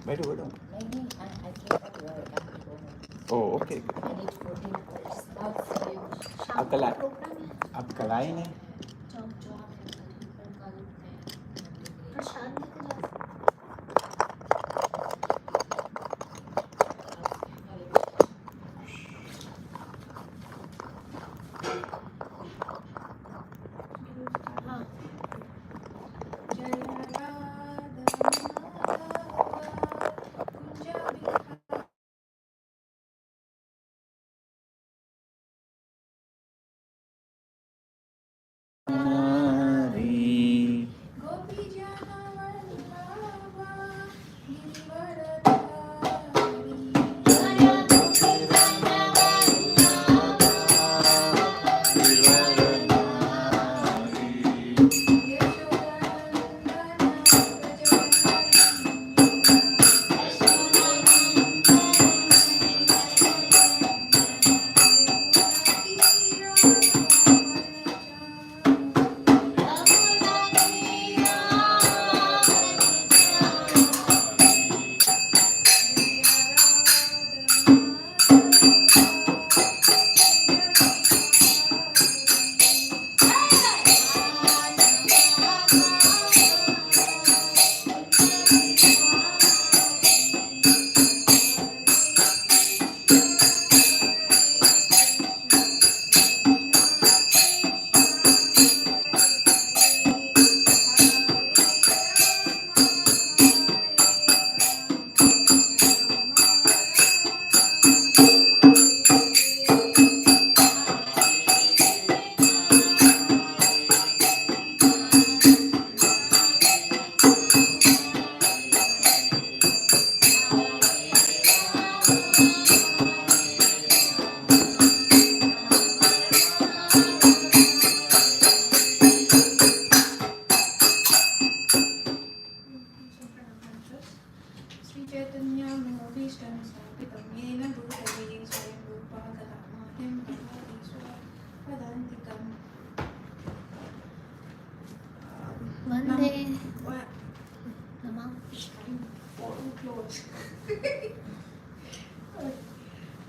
बैठो बैठो. नहीं, I came at work. I have to go home. Oh, okay. I need 14 minutes. अब शाम अब को कल प्रोग्राम है. अब कल आए नहीं. जो आप कल प्रसाद लेके जा सकते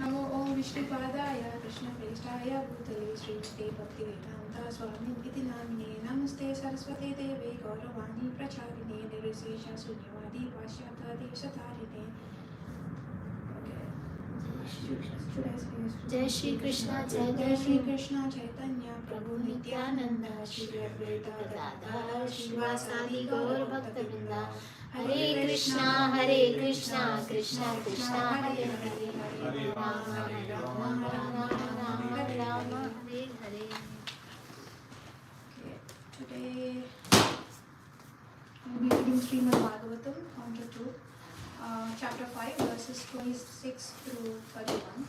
नमो ओम विष्णुपादाय कृष्णप्रेष्ठाय भूतले श्रीमते भक्तिवेदान्त स्वामिनिति नामिने नमस्ते सरस्वती देवे गौरवाणी प्रचारिणे निर्विशेष शून्यवादी पाश्चात्यदेशतारिणे. जय श्री कृष्ण चैतन्य प्रभु नित्यानंद श्री अद्वैत गदाधर श्रीवासादि गौर भक्तवृंद. हरे Krishna Krishna Krishna Hare Hare Hare Ram Ram Ram Hare Hare. Today we are reading Srimad Bhagavatam, Canto 2, Chapter 5, verses 26 through 31.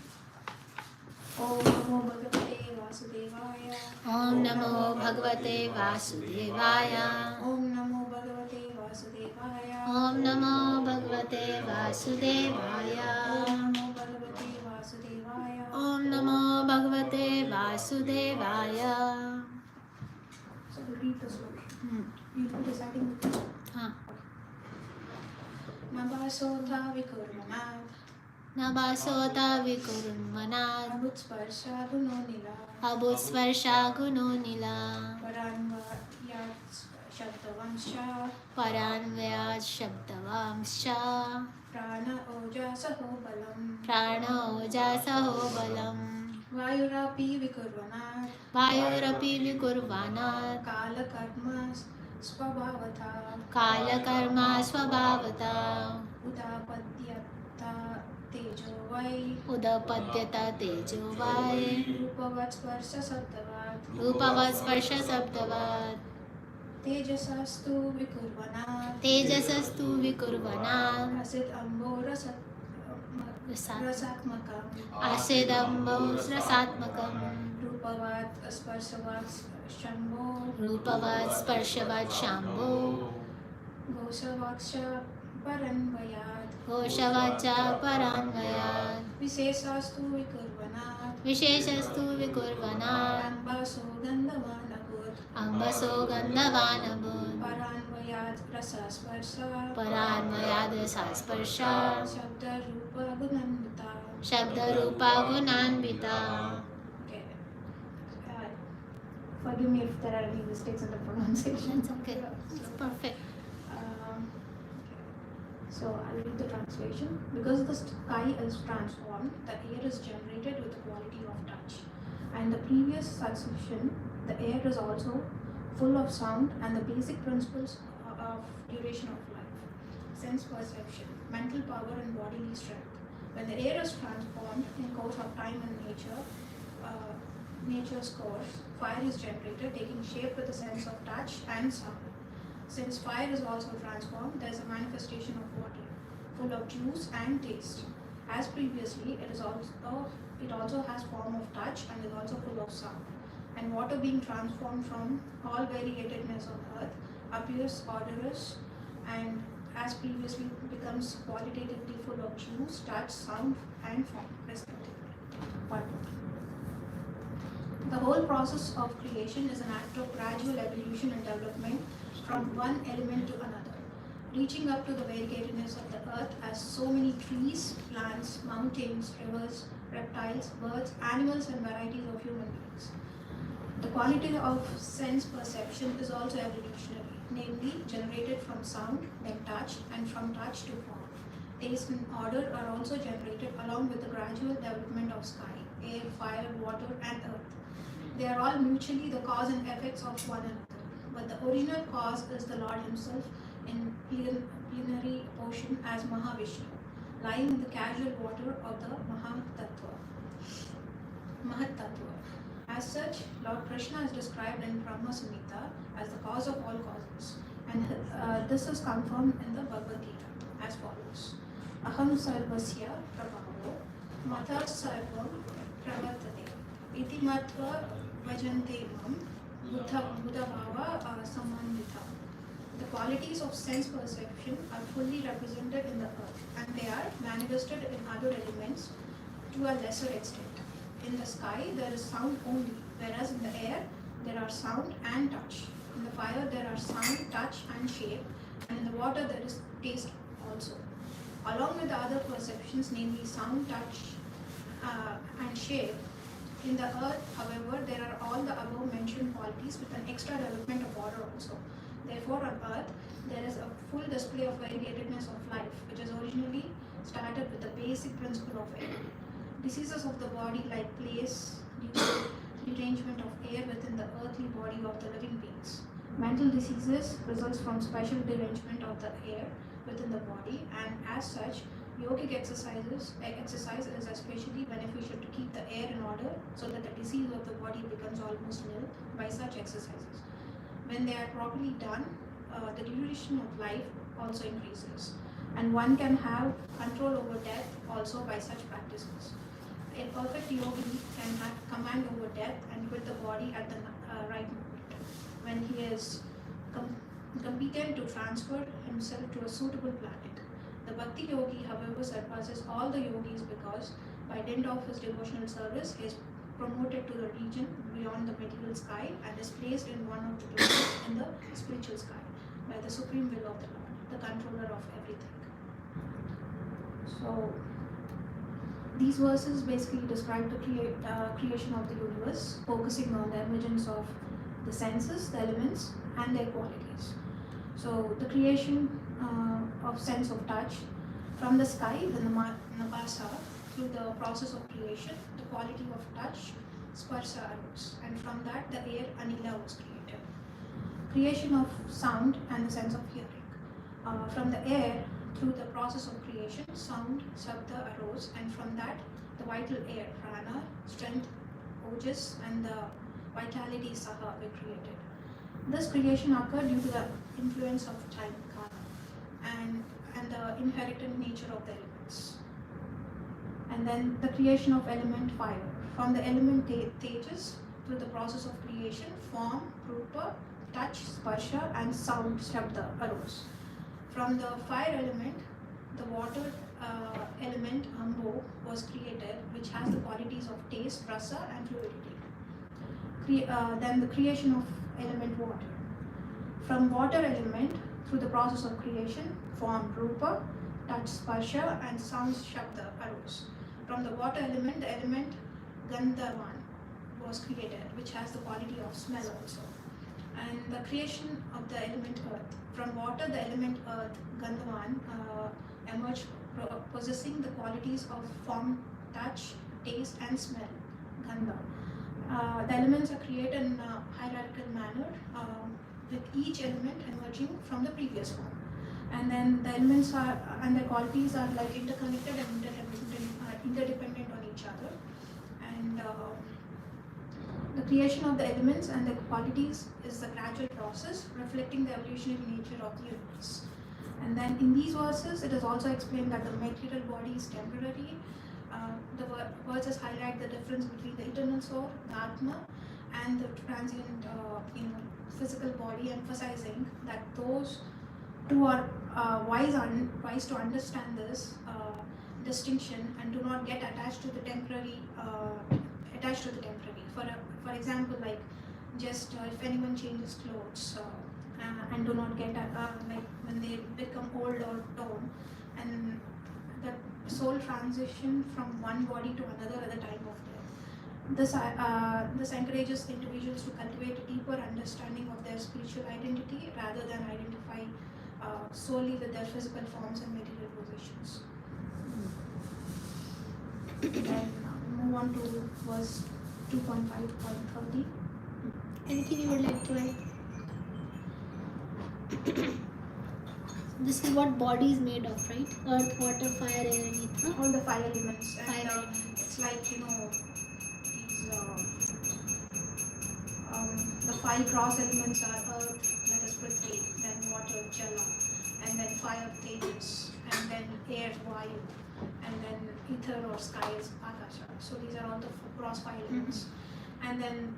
Om Namo Bhagavate Vasudevaya. Om Namo Bhagavate Vasudevaya. Om Namo Bhagavate Vasudevaya. Om Namo Bhagavate Vasudevaya. Om Namo Bhagavate Vasudevaya. Om Namo Bhagavate Vasudevaya. So to read the sloka. You'll be deciding with me. Nabasotha vikurmanat. Nabasota vikurmanat. Abutsparsha gunonila. Abutsvarsha gunonila. Paranvayat shabdavamsha. Paranvyat shabdavamsha. Prana ojasaho balam. Prana ojasaho balam. Vayurapi vikurvanat. Vayurapi vikurvanat. Kala karma svabhavata. Kala karma svabhavata. Udapadyata tejo vai. Udapadyata tejo vai. Rupavat sparsha sabdavat. Rupavat sparsha sabdavat. Tejasastu vikurvanat. Tejasastu vikurvanat. Asit ambo rasatmakam. Asidambo rasatmakam. Rupavat sparshavat shambho. Rupavat sparshavat shambho. Gosavaksha paranvayat. Goshavacha paranvayat. Visesastu vikurvanat. Visheshastu vikurvanat. Ambaso gandhavanabhut. Ambaso gandhavanabhut. Paranvayat Paranmayad Rasa Sparsha Paranmayad Rasa Sparsha Shabda Rupa Gunanvita. Shabda Rupa Gunanvita. Okay. Forgive me if there are any mistakes in the pronunciation. That's okay. It's perfect. Okay. So I'll read the translation. Because the sky is transformed, the air is generated with the quality of touch. And the previous succession, the air is also full of sound and the basic principles of duration of life, sense perception, mental power and bodily strength. When the air is transformed in course of time and nature's course, fire is generated, taking shape with a sense of touch and sound. Since fire is also transformed, there is a manifestation of water, full of juice and taste. As previously, it also has form of touch and is also full of sound. And water being transformed from all variatedness on earth appears odorous and as previously becomes qualitatively full of juice, touch, sound and form respectively. The whole process of creation is an act of gradual evolution and development from one element to another, reaching up to the variegatedness of the earth as so many trees, plants, mountains, rivers, reptiles, birds, animals and varieties of human beings. The quality of sense perception is also evolutionary, namely generated from sound, then touch, and from touch to form. Taste and odor are also generated along with the gradual development of sky, air, fire, water, and earth. They are all mutually the cause and effects of one another, but the original cause is the Lord Himself in plenary ocean as Mahavishnu, lying in the casual water of the Mahatattva. As such, Lord Krishna is described in Brahma Samhita as the cause of all causes, and this is confirmed in the Bhagavad Gita as follows: Aham sarvasya prabhavo mata sarvam pravartate iti matva vajante mam buddha-bhava samanvita. The qualities of sense perception are fully represented in the earth, and they are manifested in other elements to a lesser extent. In the sky, there is sound only, whereas in the air, there are sound and touch. In the fire, there are sound, touch, and shape, and in the water, there is taste also. Along with the other perceptions, namely sound, touch, and shape, in the earth, however, there are all the above mentioned qualities with an extra development of order also. Therefore, on earth, there is a full display of variegatedness of life, which is originally started with the basic principle of air. Diseases of the body like plague due to derangement of air within the earthly body of the living beings. Mental diseases results from special derangement of the air within the body, and as such, yogic exercise is especially beneficial to keep the air in order so that the disease of the body becomes almost nil by such exercises. When they are properly done, the duration of life also increases, and one can have control over death also by such practices. A perfect yogi can have command over death and quit the body at the right moment, when he is competent to transfer himself to a suitable planet. The Bhakti yogi, however, surpasses all the yogis because by dint of his devotional service, he is promoted to the region beyond the material sky and is placed in one of the places in the spiritual sky by the supreme will of the Lord, the controller of everything. So, these verses basically describe the creation of the universe, focusing on the emergence of the senses, the elements, and their qualities. So, the creation of sense of touch from the sky, the Nabasa, through the process of creation, the quality of touch, Sparsha arose, and from that the air, Anila, was created. Creation of sound and the sense of hearing. From the air, through the process of creation, sound, Shabda, arose, and from that the vital air, Prana, strength, Ojas, and the vitality, Saha, were created. This creation occurred due to the influence of time, Kana, and the inherited nature of the elements. And then the creation of element fire. From the element Tejas, through the process of creation, form, Rupa, touch, Sparsha, and sound, Shabda, arose. From the fire element, the water element, Ambo, was created, which has the qualities of taste, rasa, and fluidity. Then the creation of element water. From water element, through the process of creation, form rupa, touch sparsha, and sound shabda arose. From the water element, the element gandhavan was created, which has the quality of smell also. And the creation of the element earth. From water, the element earth, gandhavan, emerged possessing the qualities of form, touch, taste, and smell, gandha. The elements are created in a hierarchical manner, with each element emerging from the previous one. And then the elements are and their qualities are like interconnected and interdependent on each other. And the creation of the elements and the qualities is the gradual process reflecting the evolutionary nature of the universe. And then in these verses, it is also explained that the material body is temporary. The verses highlight the difference between the eternal soul, the Atma, and the transient, physical body, emphasizing that those who are wise to understand this distinction and do not get attached to the temporary. For example, like just if anyone changes clothes and do not get like when they become old or torn, and the soul transition from one body to another at the time of death. This encourages individuals to cultivate a deeper understanding of their spiritual identity rather than identify solely with their physical forms and material possessions. Then move on to verse 2.5.30. Anything you would like to add? This is what body is made of, right? Earth, water, fire, air, and ether. All the five elements. And Five elements. it's like, these the five cross elements are earth, that is Prithvi, then water, Jala, and then fire, Tejas, and then air, Vayu, and then ether or sky is Akasha. So these are all the cross five elements. And then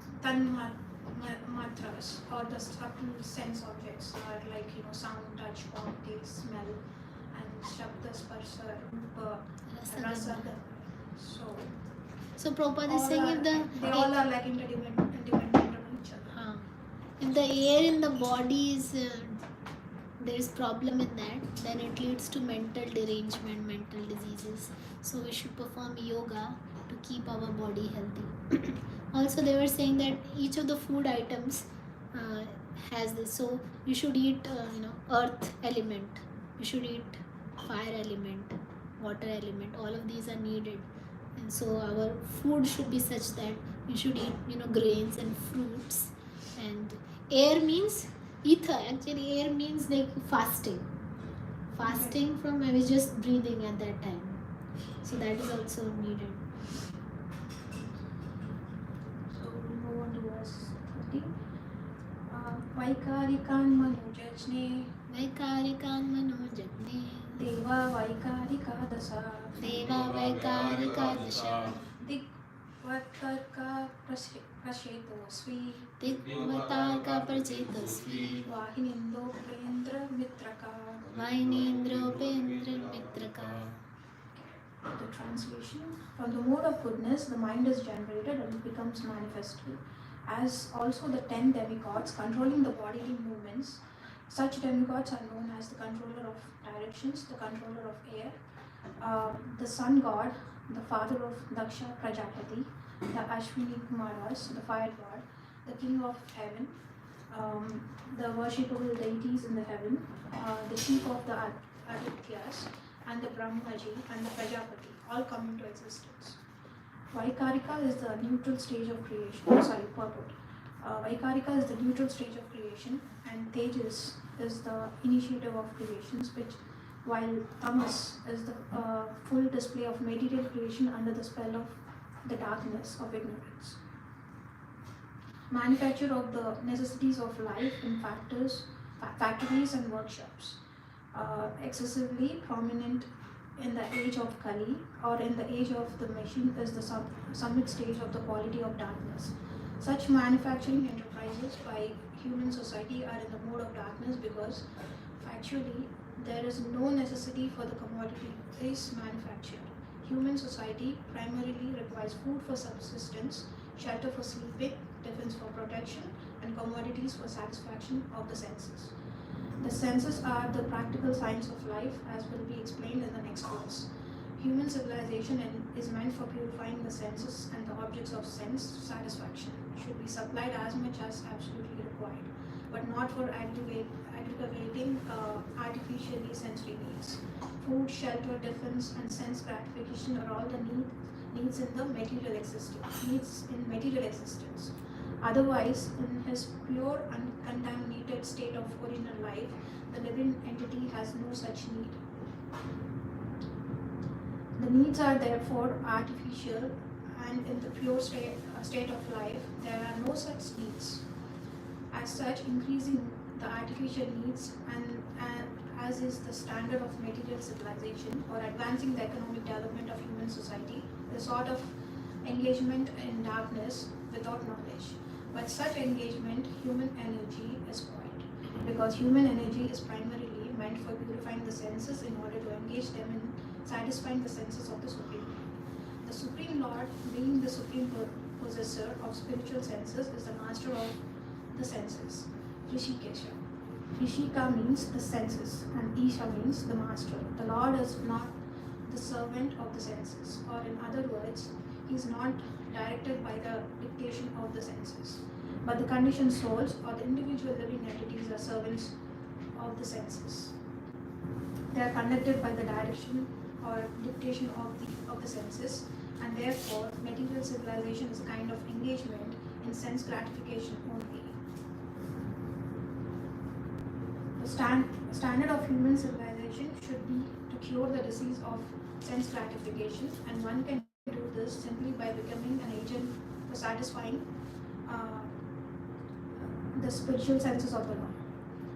matras, or the subtle sense objects, are like sound, touch, form, taste, smell, and shabda, sparsha, rupa, rasa. So Prabhupada is saying they all are like independent on each other. If the air in the body is there is problem in that, then it leads to mental derangement, mental diseases. So we should perform yoga to keep our body healthy. Also, they were saying that each of the food items has this. So you should eat, earth element. You should eat fire element, water element. All of these are needed, and so our food should be such that you should eat, grains and fruits. And air means ether. Actually, air means like fasting. Fasting from I was just breathing at that time. So that is also needed. Vaikarikan manojajne Deva Vaikarika Dasa Digvatarka Prashetosvi Vahinindro Pendra Mitraka. The translation: from the mode of goodness, the mind is generated and becomes manifested, as also the 10 demigods controlling the bodily movements. Such demigods are known as the controller of directions, the controller of air, the sun god, the father of Daksha Prajapati, the Ashwini Kumaras, the fire god, the king of heaven, the worshipable deities in the heaven, the chief of the Adityas, and the Brahmaji and the Prajapati all come into existence. Vaikarika is the neutral stage of creation. Purport. Vaikarika is the neutral stage of creation, and Tejas is the initiative of creations, while Tamas is the full display of material creation under the spell of the darkness of ignorance. Manufacture of the necessities of life in factories and workshops. Excessively prominent in the age of Kali or in the age of the machine is the summit stage of the quality of darkness. Such manufacturing enterprises by human society are in the mode of darkness because factually there is no necessity for the commodities manufactured. Human society primarily requires food for subsistence, shelter for sleeping, defense for protection, and commodities for satisfaction of the senses. The senses are the practical science of life, as will be explained in the next verse. Human civilization is meant for purifying the senses, and the objects of sense satisfaction should be supplied as much as absolutely required, but not for aggravating artificially sensory needs. Food, shelter, defense, and sense gratification are all the needs in the material existence. Otherwise, in his pure, uncontaminated state of original life, the living entity has no such need. The needs are therefore artificial, and in the pure state of life, there are no such needs. As such, increasing the artificial needs and as is the standard of material civilization, or advancing the economic development of human society, is a sort of engagement in darkness without knowledge. But such engagement, human energy is spoiled, because human energy is primarily meant for purifying the senses in order to engage them in satisfying the senses of the Supreme Lord. The Supreme Lord, being the supreme possessor of spiritual senses, is the master of the senses. Rishikesha. Rishika means the senses, and Isha means the master. The Lord is not the servant of the senses, or in other words, he is not directed by the dictation of the senses, but the conditioned souls or the individual living entities are servants of the senses. They are conducted by the direction or dictation of the senses, and therefore material civilization is a kind of engagement in sense gratification only. The standard of human civilization should be to cure the disease of sense gratification, and one can do this simply by becoming an agent for satisfying the spiritual senses of the Lord.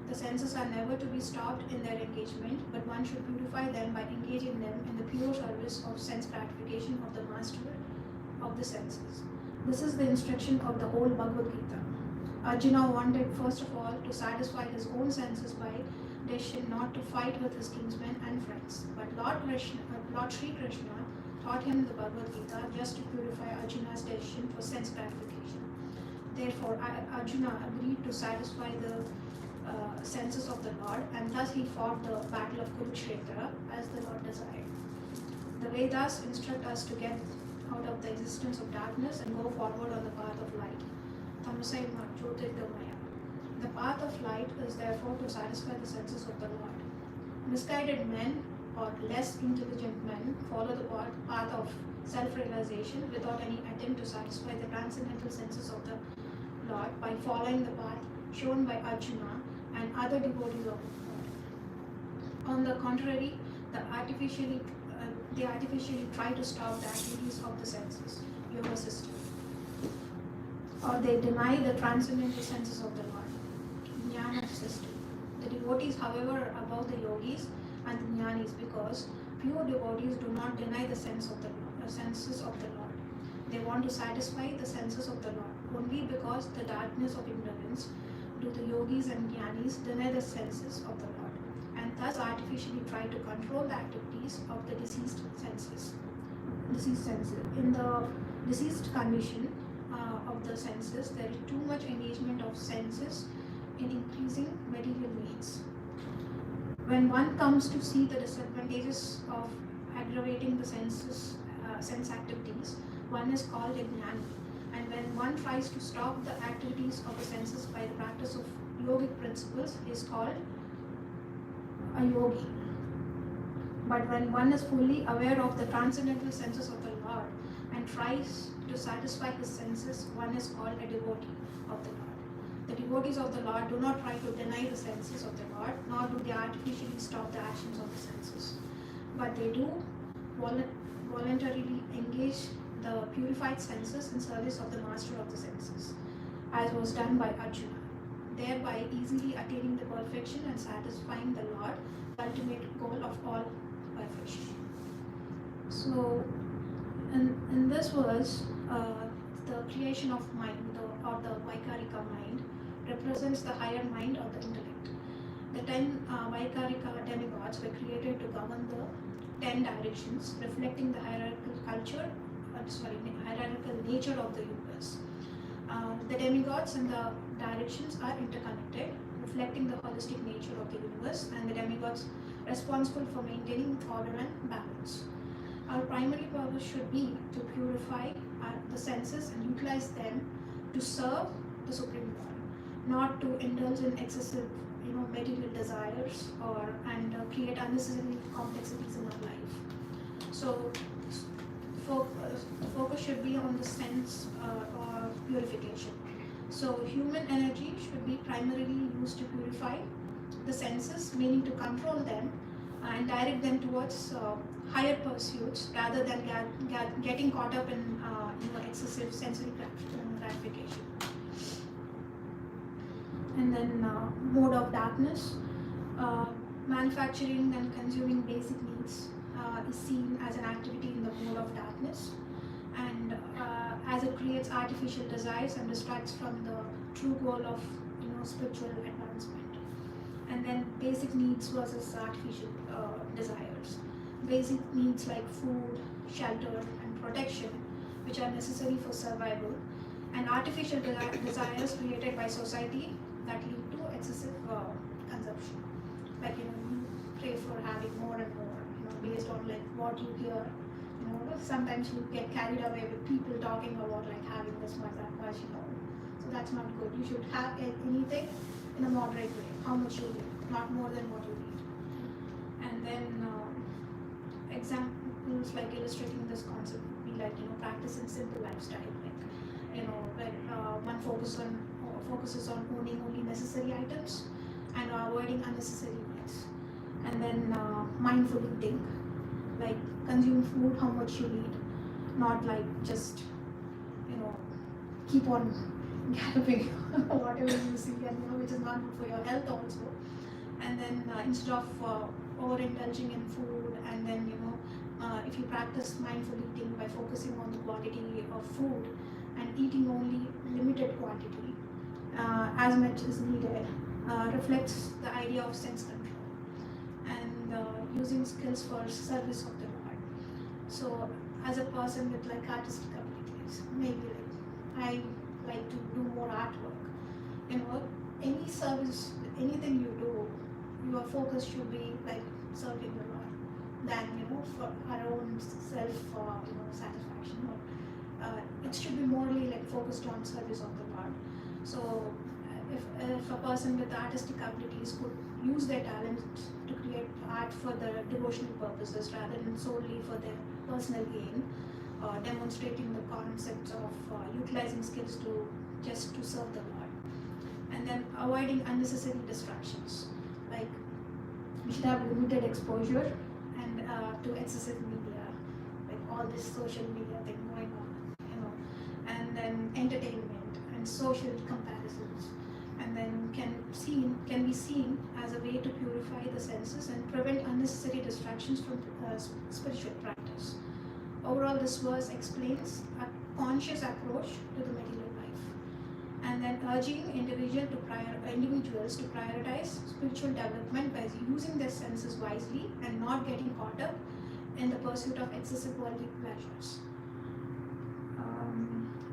The senses are never to be stopped in their engagement, but one should purify them by engaging them in the pure service of sense gratification of the master of the senses. This is the instruction of the whole Bhagavad Gita. Arjuna wanted first of all to satisfy his own senses by decision not to fight with his kinsmen and friends. But Lord Sri Krishna taught him the Bhagavad Gita just to purify Arjuna's decision for sense gratification. Therefore, Arjuna agreed to satisfy the senses of the Lord, and thus he fought the battle of Kurukshetra as the Lord desired. The Vedas instruct us to get out of the existence of darkness and go forward on the path of light. Tamasai Jyotirgamaya. The path of light is therefore to satisfy the senses of the Lord. Misguided men or less intelligent men follow the path of self-realization without any attempt to satisfy the transcendental senses of the Lord by following the path shown by Arjuna and other devotees of the Lord. On the contrary, they artificially try to stop the activities of the senses, yoga system, or they deny the transcendental senses of the Lord, jnana system. The devotees, however, are above the yogis and the jnanis, because pure devotees do not deny the senses of the Lord. They want to satisfy the senses of the Lord. Only because the darkness of ignorance do the yogis and jnanis deny the senses of the Lord, and thus artificially try to control the activities of the deceased senses. In the deceased condition of the senses, there is too much engagement of senses in increasing material needs. When one comes to see the disadvantages of aggravating the sense activities, one is called a jnani. And when one tries to stop the activities of the senses by the practice of yogic principles, he is called a yogi. But when one is fully aware of the transcendental senses of the Lord and tries to satisfy his senses, one is called a devotee of the Lord. The devotees of the Lord do not try to deny the senses of the Lord, nor do they artificially stop the actions of the senses, but they do voluntarily engage the purified senses in service of the master of the senses, as was done by Arjuna, thereby easily attaining the perfection and satisfying the Lord, the ultimate goal of all perfection. So, in this verse, the creation of mind, or the Vaikarika mind, represents the higher mind or the intellect. The 10 Vaikarika demigods were created to govern the 10 directions, reflecting the hierarchical nature of the universe. The demigods and the directions are interconnected, reflecting the holistic nature of the universe, and the demigods responsible for maintaining order and balance. Our primary purpose should be to purify the senses and utilize them to serve the Supreme Lord, not to indulge in excessive, material desires and create unnecessary complexities in our life. So, the focus should be on the sense or purification. So, human energy should be primarily used to purify the senses, meaning to control them and direct them towards higher pursuits rather than getting caught up in excessive sensory gratification. And then mode of darkness, manufacturing and consuming basic needs is seen as an activity in the mode of darkness, and as it creates artificial desires and distracts from the true goal of spiritual advancement. And then basic needs versus artificial desires. Basic needs like food, shelter, and protection, which are necessary for survival, and artificial desires created by society that lead to excessive consumption. Like you pray for having more and more, based on like what you hear. Sometimes you get carried away with people talking about like having this much, that much, So that's not good. You should have anything in a moderate way. How much you need, not more than what you need. And then examples like illustrating this concept would be like practicing simple lifestyle, like when one focuses on owning only necessary items and avoiding unnecessary needs. And then mindful eating, like consume food how much you need, not like just keep on galloping whatever you see, and which is not good for your health also. And then instead of overindulging in food, and then if you practice mindful eating by focusing on the quantity of food and eating only limited quantity as much as needed, reflects the idea of sense control and using skills for service of the Lord. So as a person with like artistic abilities, maybe like I like to do more artwork, any service, anything you do, your focus should be like serving the Lord than for our own self satisfaction. It should be morally like focused on service of the Lord. So if a person with artistic abilities could use their talent to create art for the devotional purposes rather than solely for their personal gain, demonstrating the concepts of utilizing skills to serve the Lord. And then avoiding unnecessary distractions, like we should have limited exposure and to excessive media, like all this social media thing going on, and then entertainment and social comparisons, and then can be seen as a way to purify the senses and prevent unnecessary distractions from spiritual practice. Overall, this verse explains a conscious approach to the material life, and then urging individuals to prioritize spiritual development by using their senses wisely and not getting caught up in the pursuit of excessive worldly pleasures.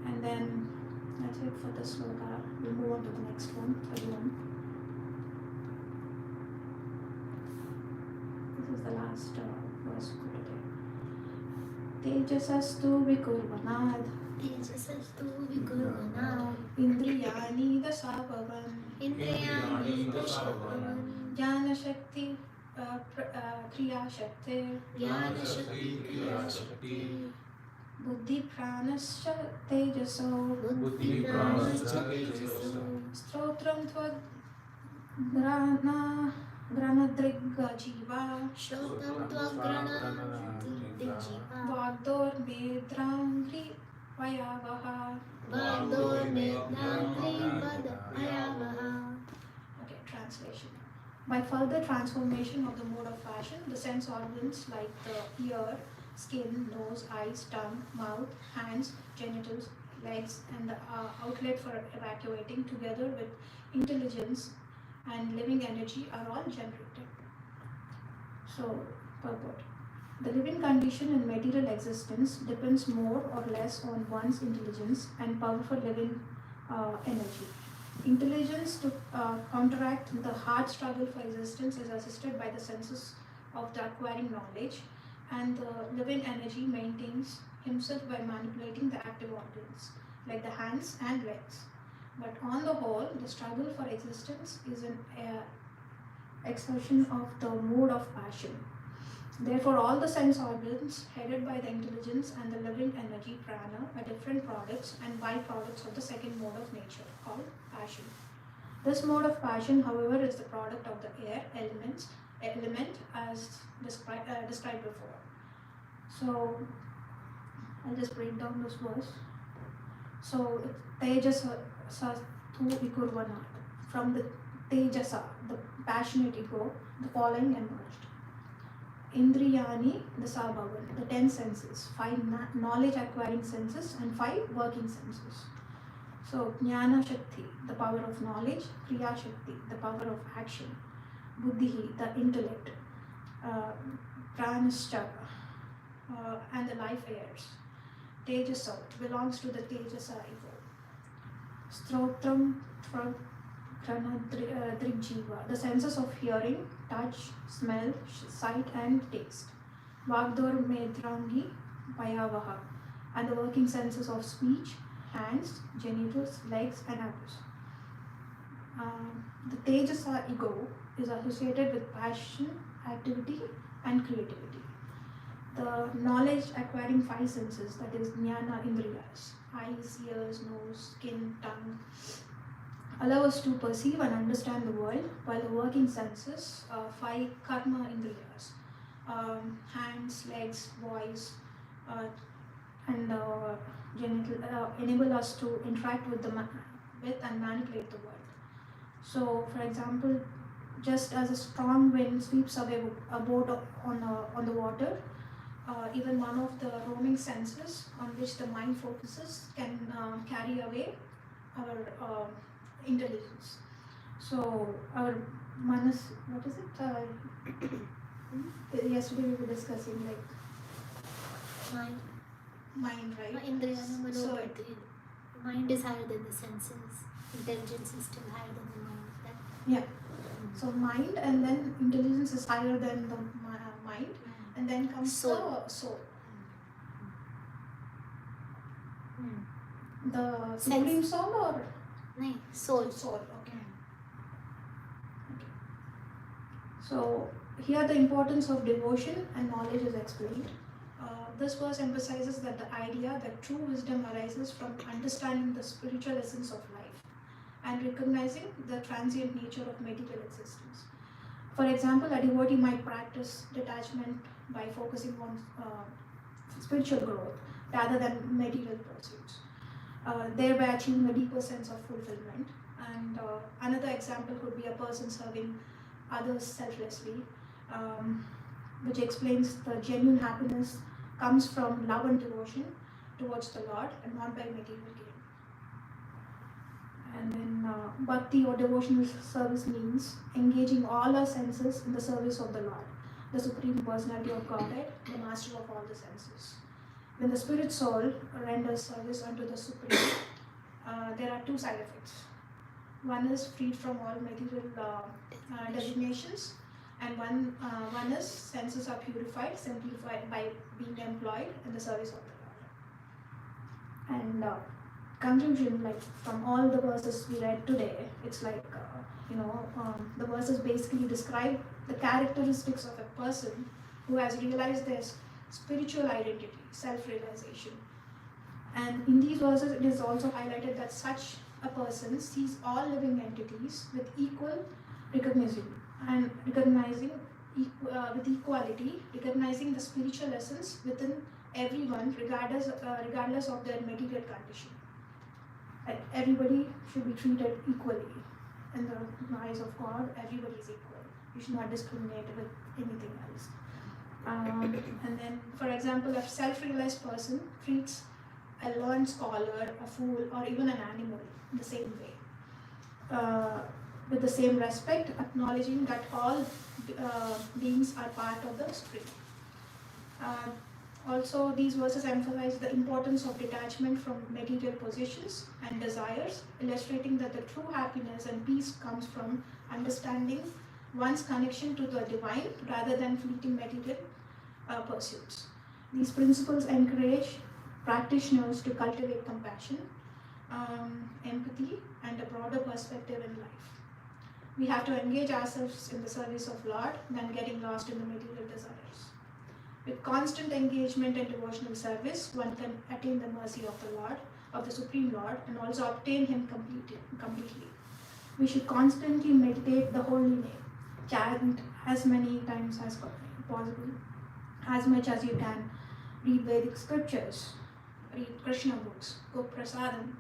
And then that's it for this sloka. We'll move on to the next one, 31. This is the last verse for today. Tejasastu vikurvanad, Tejasastu vikurvanad, indriyani dasavavan, Indriyani dasavavan, jnana shakti kriya shakti, Jnana Shakti Kriya Shakti, buddhi pranascha tejaso, Buddhi Pranascha Tejaso, stotram tvad granadriga jiva, Shlotam Tvagrana Dijiva, vagdor medrangri vayavaha. Vardor Mednandri Vadayavaha. Okay, translation. By further transformation of the mode of fashion, the sense organs like the ear, skin, nose, eyes, tongue, mouth, hands, genitals, legs, and the outlet for evacuating together with intelligence and living energy are all generated. So, purport. The living condition in material existence depends more or less on one's intelligence and powerful living energy. Intelligence to counteract the hard struggle for existence is assisted by the senses of the acquiring knowledge, and the living energy maintains himself by manipulating the active organs like the hands and legs. But on the whole, the struggle for existence is an expression of the mood of passion. Therefore, all the sense organs headed by the intelligence and the living energy prana are different products and byproducts of the second mode of nature called passion. This mode of passion, however, is the product of the air element as described before. So, I'll just break down this verse. So, Tejasa tu ikurvana. From the Tejasa, the passionate ego, the following emerged. Indriyani, the Sabhavan, the 10 senses, 5 knowledge acquiring senses and 5 working senses. So, Jnana Shakti, the power of knowledge, Kriya Shakti, the power of action, Buddhi, the intellect, Pranascha, and the life airs. Tejasa belongs to the Tejasa ego. Strotram, Drigjiva, the senses of hearing, touch, smell, sight and taste. Vagdor Medrangi Payavaha, and the working senses of speech, hands, genitals, legs and others. The Tejasa ego is associated with passion, activity and creativity. The knowledge acquiring 5 senses, that is Jnana Indriyas, eyes, ears, nose, skin, tongue, allow us to perceive and understand the world, while the working senses, 5 karma indriyas, hands, legs, voice, and genital, enable us to interact with and manipulate the world. So, for example, just as a strong wind sweeps away a boat on the water, even one of the roaming senses on which the mind focuses can carry away our intelligence. So our manas, what is it? Yesterday we were discussing like mind, right? Indriyana So Manobuddhi. Mind is higher than the senses. Intelligence is still higher than the mind. yeah. So mind and then intelligence is higher than the mind, and then comes Soul. the soul. Mm. The supreme soul or No, soul. soul. Okay. So here the importance of devotion and knowledge is explained. This verse emphasizes that the idea that true wisdom arises from understanding the spiritual essence of life and recognizing the transient nature of material existence. For example, a devotee might practice detachment by focusing on spiritual growth rather than material pursuits, thereby achieving a deeper sense of fulfillment. And another example could be a person serving others selflessly, which explains the genuine happiness comes from love and devotion towards the Lord and not by material gain. And then bhakti or devotional service means engaging all our senses in the service of the Lord, the Supreme Personality of Godhead, the Master of all the senses. When the spirit soul renders service unto the Supreme, there are 2 side effects. One is freed from all material designations, and one is senses are purified, simplified by being employed in the service of the Lord. And conclusion, like from all the verses we read today, it's like the verses basically describe the characteristics of a person who has realized their spiritual identity, self-realization. And in these verses, it is also highlighted that such a person sees all living entities with equal recognition and recognizing with equality, recognizing the spiritual essence within everyone, regardless of their material condition. Like everybody should be treated equally in the eyes of God. Everybody is equal. You should not discriminate with anything else. And then, for example, a self-realized person treats a learned scholar, a fool, or even an animal in the same way, with the same respect, acknowledging that all beings are part of the Supreme. Also, these verses emphasize the importance of detachment from material possessions and desires, illustrating that the true happiness and peace comes from understanding one's connection to the divine rather than fleeting material pursuits. These principles encourage practitioners to cultivate compassion, empathy, and a broader perspective in life. We have to engage ourselves in the service of Lord than getting lost in the material desires. With constant engagement and devotional service, one can attain the mercy of the Lord, of the Supreme Lord, and also obtain Him completely. We should constantly meditate the holy name, chant as many times as possible, as much as you can. Read Vedic scriptures, read Krishna books, cook prasadam,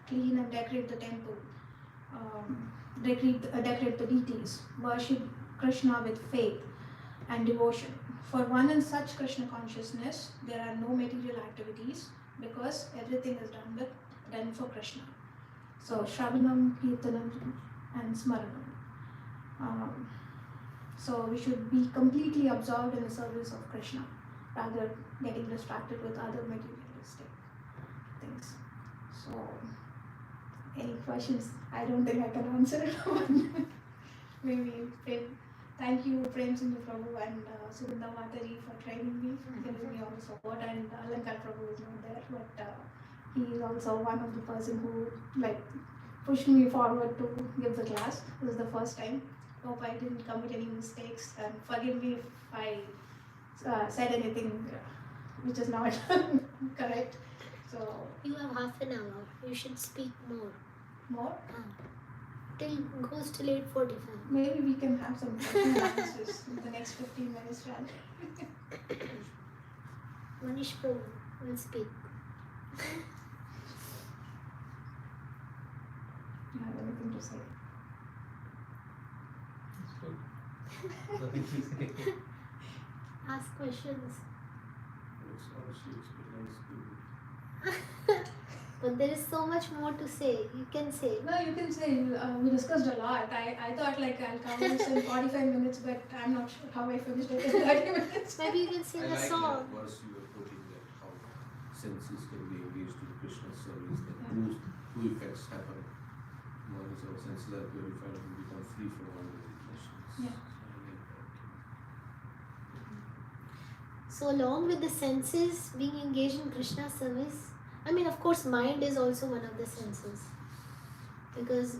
clean and decorate the temple, decorate the deities, worship Krishna with faith and devotion. For one in such Krishna consciousness, there are no material activities because everything is done for Krishna. So Shravanam, Kirtanam, and Smaranam. So we should be completely absorbed in the service of Krishna rather getting distracted with other materialistic things. So, any questions? I don't think I can answer. Maybe thank you, Prem Singh Prabhu and Sugandha Mataji for training me, giving me all the support, and Alankar Prabhu is not there, but he is also one of the person who pushed me forward to give the class. This is the first time. Hope I didn't commit any mistakes, and forgive me if I said anything which is not correct. So You have half an hour. You should speak more. More? Till goes till 8:45. Maybe we can have some question and answers in the next 15 minutes, right? Manish Prabhu will speak. You have anything to say? Nothing to say. Ask questions. It's honestly nice to. But there is so much more to say. You can say. No, you can say. We discussed a lot. I thought I'll cover this in 45 minutes, but I'm not sure how I finished it in 30 minutes. Maybe you can sing I a like song. that verse you were quoting, that how senses can be engaged in Krishna's service, that Yeah. two effects happen. One is our senses are purified and we become free from all the emotions. Yeah. So I like that. So along with the senses being engaged in Krishna service, I mean, of course, mind is also one of the senses, because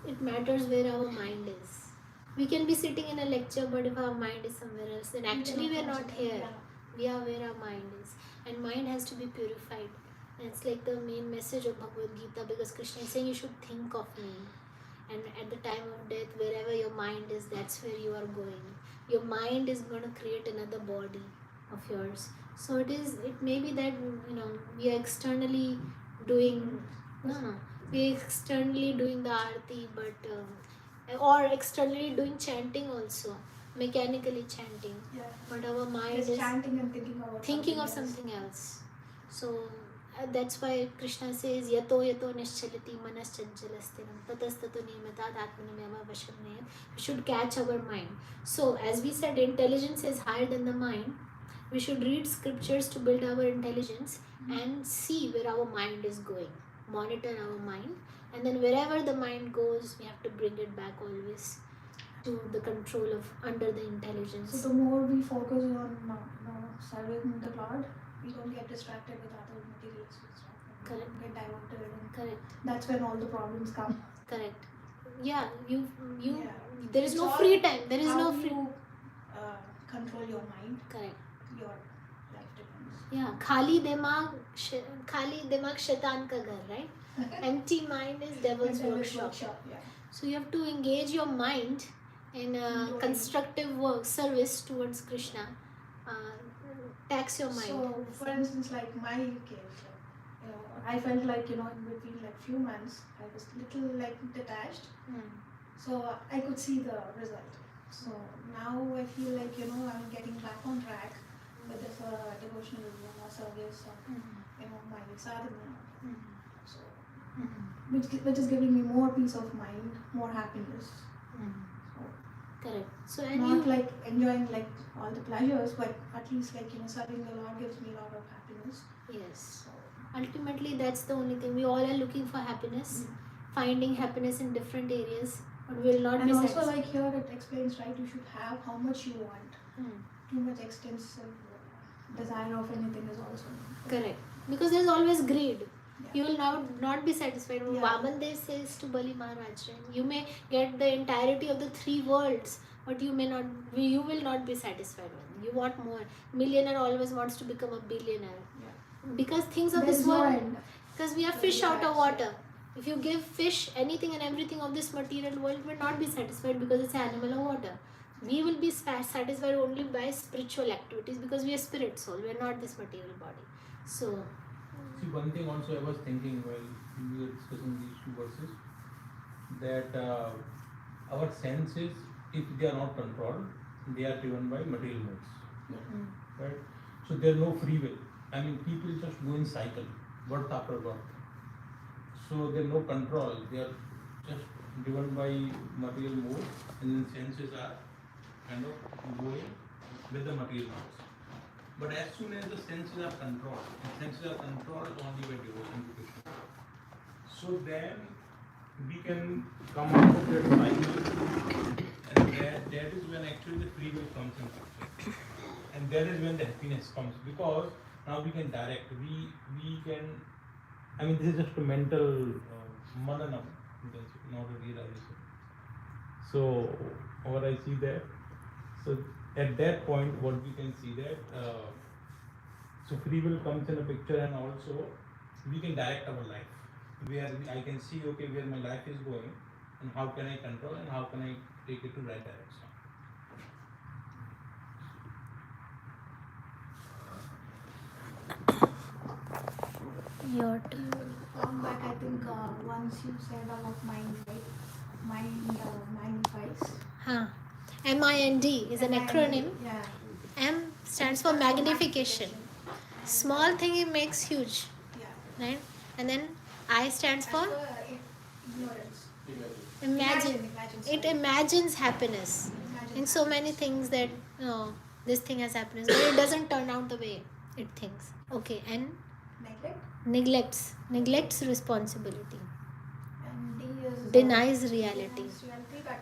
it matters where our mind is. We can be sitting in a lecture, but if our mind is somewhere else, then actually we are not here. We are where our mind is, and mind has to be purified. And it's like the main message of Bhagavad Gita, because Krishna is saying you should think of me, and at the time of death, wherever your mind is, that's where you are going. Your mind is going to create another body of yours. So it may be that we are externally doing we are externally doing the arati, but or externally doing chanting also, mechanically chanting, Yeah. but our mind Just is chanting and thinking of something else. So that's why Krishna says yato yato nischalati manas chanchalastinam tatastato niyamatad atmanimyama vashamnayat. We should catch our mind. So as we said, intelligence is higher than the mind. We should read scriptures to build our intelligence and see where our mind is going, monitor our mind, and then wherever the mind goes, we have to bring it back always to the control of under the intelligence. So the more we focus on serving the Lord, we don't get distracted with other materialistic stuff. Correct. Get diverted, and Correct. that's when all the problems come. Correct. Yeah, you. Yeah. There is It's no all free time. There is How no free. you control your mind, Correct. your life depends. Yeah, khali dimag shaitan ka ghar, right? Empty mind is devil's workshop. Yeah. So you have to engage your mind in Doing. constructive work, service towards Krishna. Tax your mind. So, for instance, like my case, I felt like in between few months, I was little detached. So I could see the result. So now I feel like I'm getting back on track with this devotional service of my sadhana. So which is giving me more peace of mind, more happiness. So Correct. So and Not you like enjoying like all the pleasures, but at least like serving the Lord gives me a lot of happiness. yes. So Ultimately, that's the only thing. We all are looking for happiness, finding happiness in different areas, but we will not and be also satisfied. like here it explains, right, you should have how much you want. Hmm. Too much extensive desire of anything is also Correct. Because there's always greed. Yeah. You will not be satisfied. Yeah. Vaman Dev says to Bali Maharaj, right? You may get the entirety of the 3 worlds, but you will not be satisfied with it. You want more. Millionaire always wants to become a billionaire. Yeah. Because things of There this is no world, end. because we are So fish out of that's- water. If you give fish anything and everything of this material world, will not be satisfied because it's animal or water. We will be satisfied only by spiritual activities because we are spirit soul. We are not this material body. So, See, one thing also I was thinking while we were discussing these 2 verses, that our senses, if they are not controlled, they are driven by material modes, right? So there is no free will. I mean, people just go in cycle, birth after birth. So there is no control. They are just driven by material modes, and then senses are kind of going with the material modes. But as soon as the senses are controlled, and senses are controlled only by devotion to Krishna, so then we can come out of that cycle, and that is when actually the free will comes in picture, and that is when the happiness comes, because now we can direct, we can, I mean, this is just a mental mananam, you can say, not a realization. So what I see there, so at that point what we can see that so free will comes in a picture, and also we can direct our life, where I can see, okay, where my life is going and how can I control and how can I take it to right direction. your turn. Come back, I think once you said about mind, right? Mind magnifies. MIND is an acronym. Yeah. M stands for magnification. Small thing it makes huge, Yeah. right? And then I stands As for per, ignorance. imagine. It sorry. imagines happiness Imagine in so many happiness. things that this thing has happiness, but it doesn't turn out the way it thinks. Okay, and Neglect. neglects responsibility, And D is denies reality. denies reality, but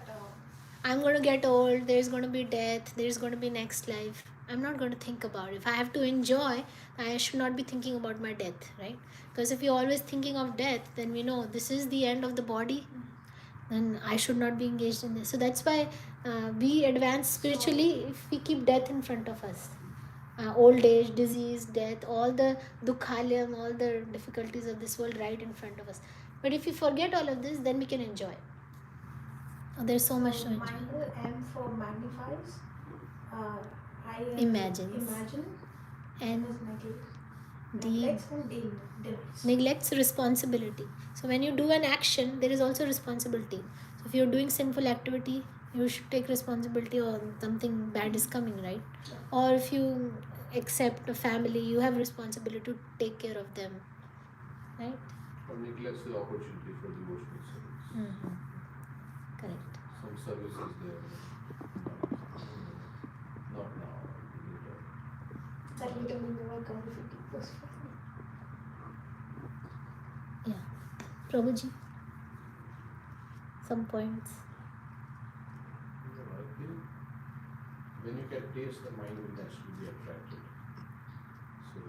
I'm going to get old, there's going to be death, there's going to be next life. I'm not going to think about it. If I have to enjoy, I should not be thinking about my death, right? Because if you're always thinking of death, then we know this is the end of the body, then I should not be engaged in this. So that's why we advance spiritually if we keep death in front of us. Old age, disease, death, all the dukhalyam, all the difficulties of this world right in front of us. But if we forget all of this, then we can enjoy. Oh, there's so much to enjoy. M for magnifies. I Imagines. Imagine. And is neglect. D Neglects and denies. neglects responsibility. So when you do an action, there is also responsibility. So if you're doing sinful activity, you should take responsibility, or something bad is coming, right? Or if you accept a family, you have responsibility to take care of them, right? Or neglects the opportunity for devotional service. Correct. Some services there, not now, later. That later will never come if you keep this. Yeah. Prabhuji, some points. I think when you can taste, the mind will naturally be attracted. So,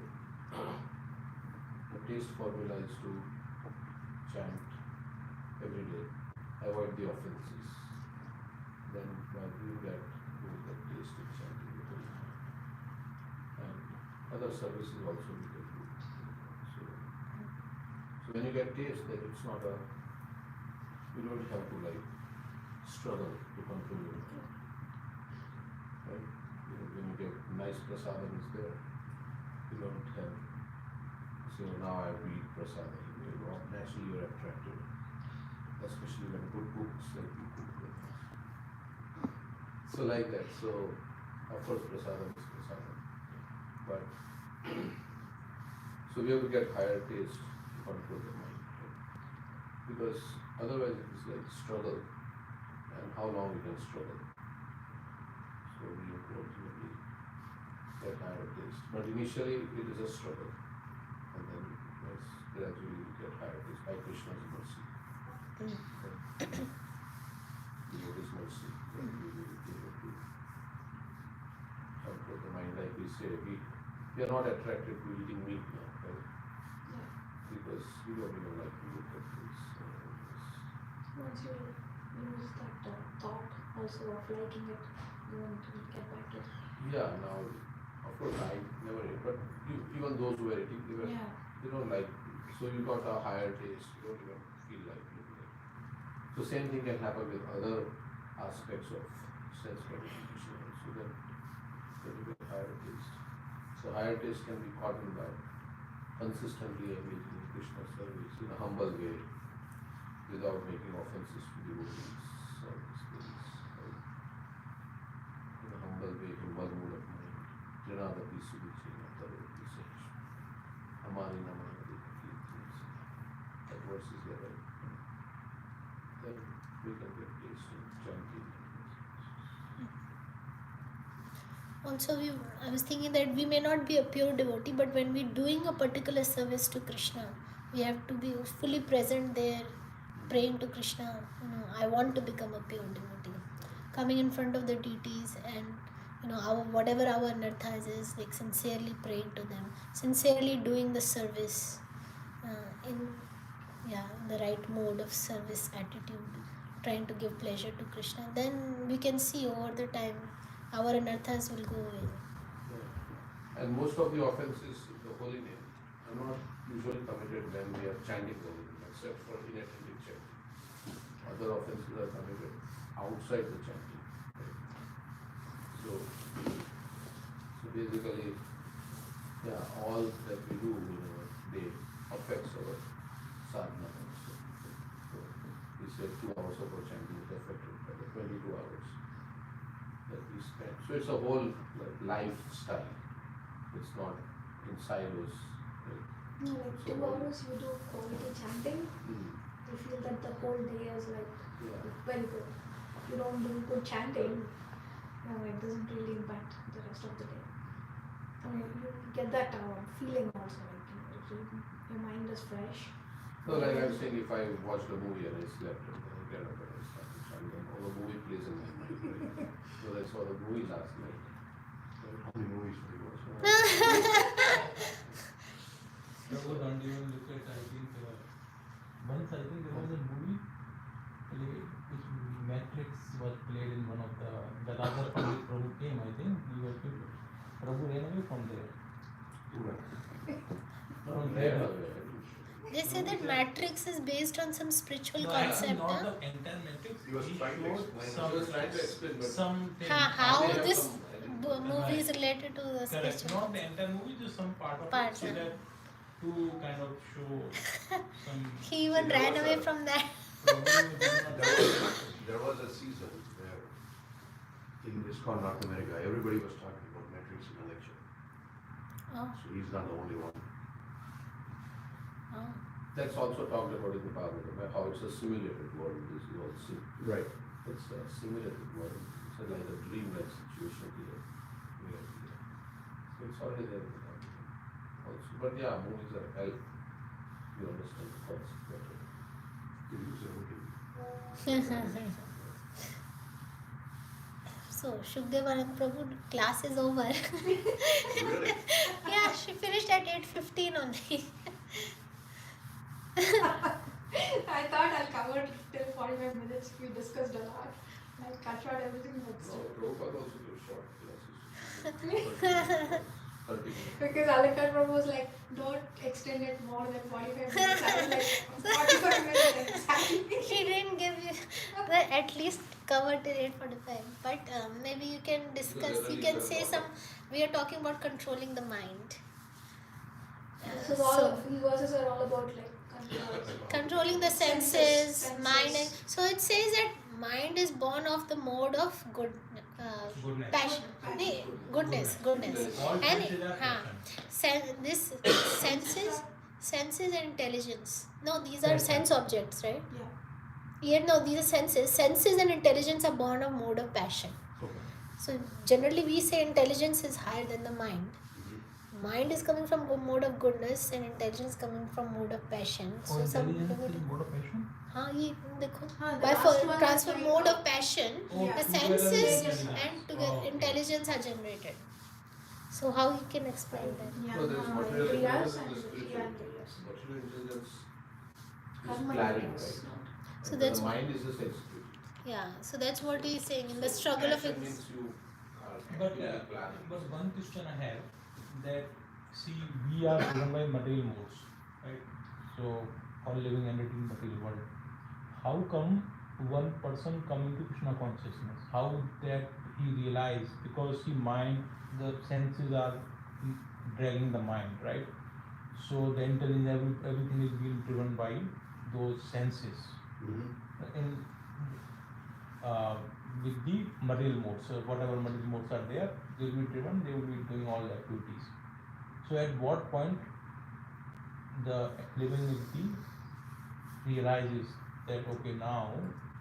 the taste formula is to chant every day, avoid the offenses. Then by doing that, you will get taste in chanting the whole time. And other services also we can do. So when you get taste, then it's not you don't have to like struggle to control your mind. Right? When you get nice prasadam is there, you don't have, so now I read prasadam, naturally you're attracted, especially when good cooks like you cook with. So like that, so of course prasadam is prasadam, but so we have to get higher taste to control the mind, right? Because otherwise it is like struggle, and how long we can struggle. ultimately get higher taste. But initially it is a struggle, and then as gradually you get higher taste by Krishna's mercy. Devotee's mercy, then we will be able to control the mind. Like we say, we are not attracted to eating meat now, right? Yeah. Because we don't even like to look at this. Once you lose that thought also of liking it, you want to get back to it. Yeah, now, of course, I never ate, but even those who were eating, Yeah. they don't like, so you got a higher taste, you don't even feel like eating it. So same thing can happen with other aspects of sense gratification also, then you get higher taste. So higher taste can be gotten by consistently engaging in Krishna service in a humble way, without making offenses to devotees or these things. Right? In a humble way, humble mood of mind. Trinadati Sudichena Taroti Sech. Amari Namanadi Kirtins. That verse is there, right? Then we can get taste in chanting. Also, I was thinking that we may not be a pure devotee, but when we're doing a particular service to Krishna, we have to be fully present there, praying to Krishna. I want to become a pure devotee. Coming in front of the deities and whatever our anarthas is, like sincerely praying to them, sincerely doing the service in the right mode of service attitude, trying to give pleasure to Krishna. Then we can see over the time our anarthas will go away. Yeah. And most of the offenses in the holy name are not usually committed when we are chanting the holy name, except for inattentive chanting. Other offenses are committed outside the chanting. Right? So basically, all that we do in our day affects our sadhana also. So we said 2 hours of our chanting is affected by the 22 hours that we spend. So it's a whole lifestyle. It's not in silos. Right? No, like So 2 hours you do quality chanting, you feel that the whole day is like very good. You don't do good chanting, it doesn't really impact the rest of the day. I mean, you get that feeling also, your mind is fresh. No, like I'm saying, if I watched a movie and I slept and then I get up and I start to chant, then all the movie plays in my mind. Right? So I saw the movie last night. How many movies do you watch? Prabhu, don't even look at, once I think there was a movie which Matrix was played in one of the other Pandit Prabhu came, I think, he was Prabhu ran away from there. From there. They say that Matrix is based on some spiritual No, concept. not the entire Matrix. He was trying to explain. He was trying to explain, but Something. How they have this some movie is related to the Correct. spiritual Not the concept. entire movie, just some part of Parts, it, so yeah. that to kind of show some. He even there ran was away a- from that. Prabhu did not- there was a season where in ISKCON North America, everybody was talking about Matrix in a lecture. Oh, So he's not the only one. oh. That's also talked about in the Bhagavatam, how it's a simulated world. This is also right. It's a simulated world. It's like a dreamlike situation here. So it's already there in the Bhagavatam also. But yeah, movies are help. You understand the concept better. So Shukdevanand Prabhu class is over. Really? Yeah, she finished at 8:15 only. I thought I'll cover till 45 minutes. We discussed a lot. I'll cut out everything but No, still. Prabhupada also gives short classes. 30 minutes. Because Alakar Prabhu was like, don't extend it more than 45 minutes. I was like, 45 minutes exactly. She didn't give you the at least cover till 8:45. But maybe you can discuss. You can say some. We are talking about controlling the mind. This is all, these verses are all about like control. Controlling the senses, mind, and so it says that mind is born of the mode of Goodness. passion, goodness. All And senses are passion. this senses and intelligence. No, these are sense objects, right? Yeah. No, these are senses. Senses and intelligence are born of mode of passion. Okay. So generally we say intelligence is higher than the mind. Mind is coming from mode of goodness and intelligence coming from mode of passion. Oh, intelligence is mode of passion? हाँ ये देखो हाँ, the by last one is transfer like mode of passion Oh, the together senses intelligence. and together Oh, okay. intelligence are generated. So how you can explain that? Yeah, No, there is material Kriyas intelligence and and the spiritual yeah, intelligence. Material intelligence is Karma planning, intelligence. right? So And that's the what- mind is just executing. Yeah, so that's what he's saying in the So struggle of passion means you are But, actively planning. but one question I have, that see, we are driven by material modes, right? So all living entity in material world. How come one person coming to Krishna consciousness? How that he realize, because see, mind, the senses are dragging the mind, right? So the intelligence, everything is being driven by those senses. In with the material modes, so whatever material modes are there, they will be driven, they will be doing all the activities. So at what point the living entity realizes that okay, now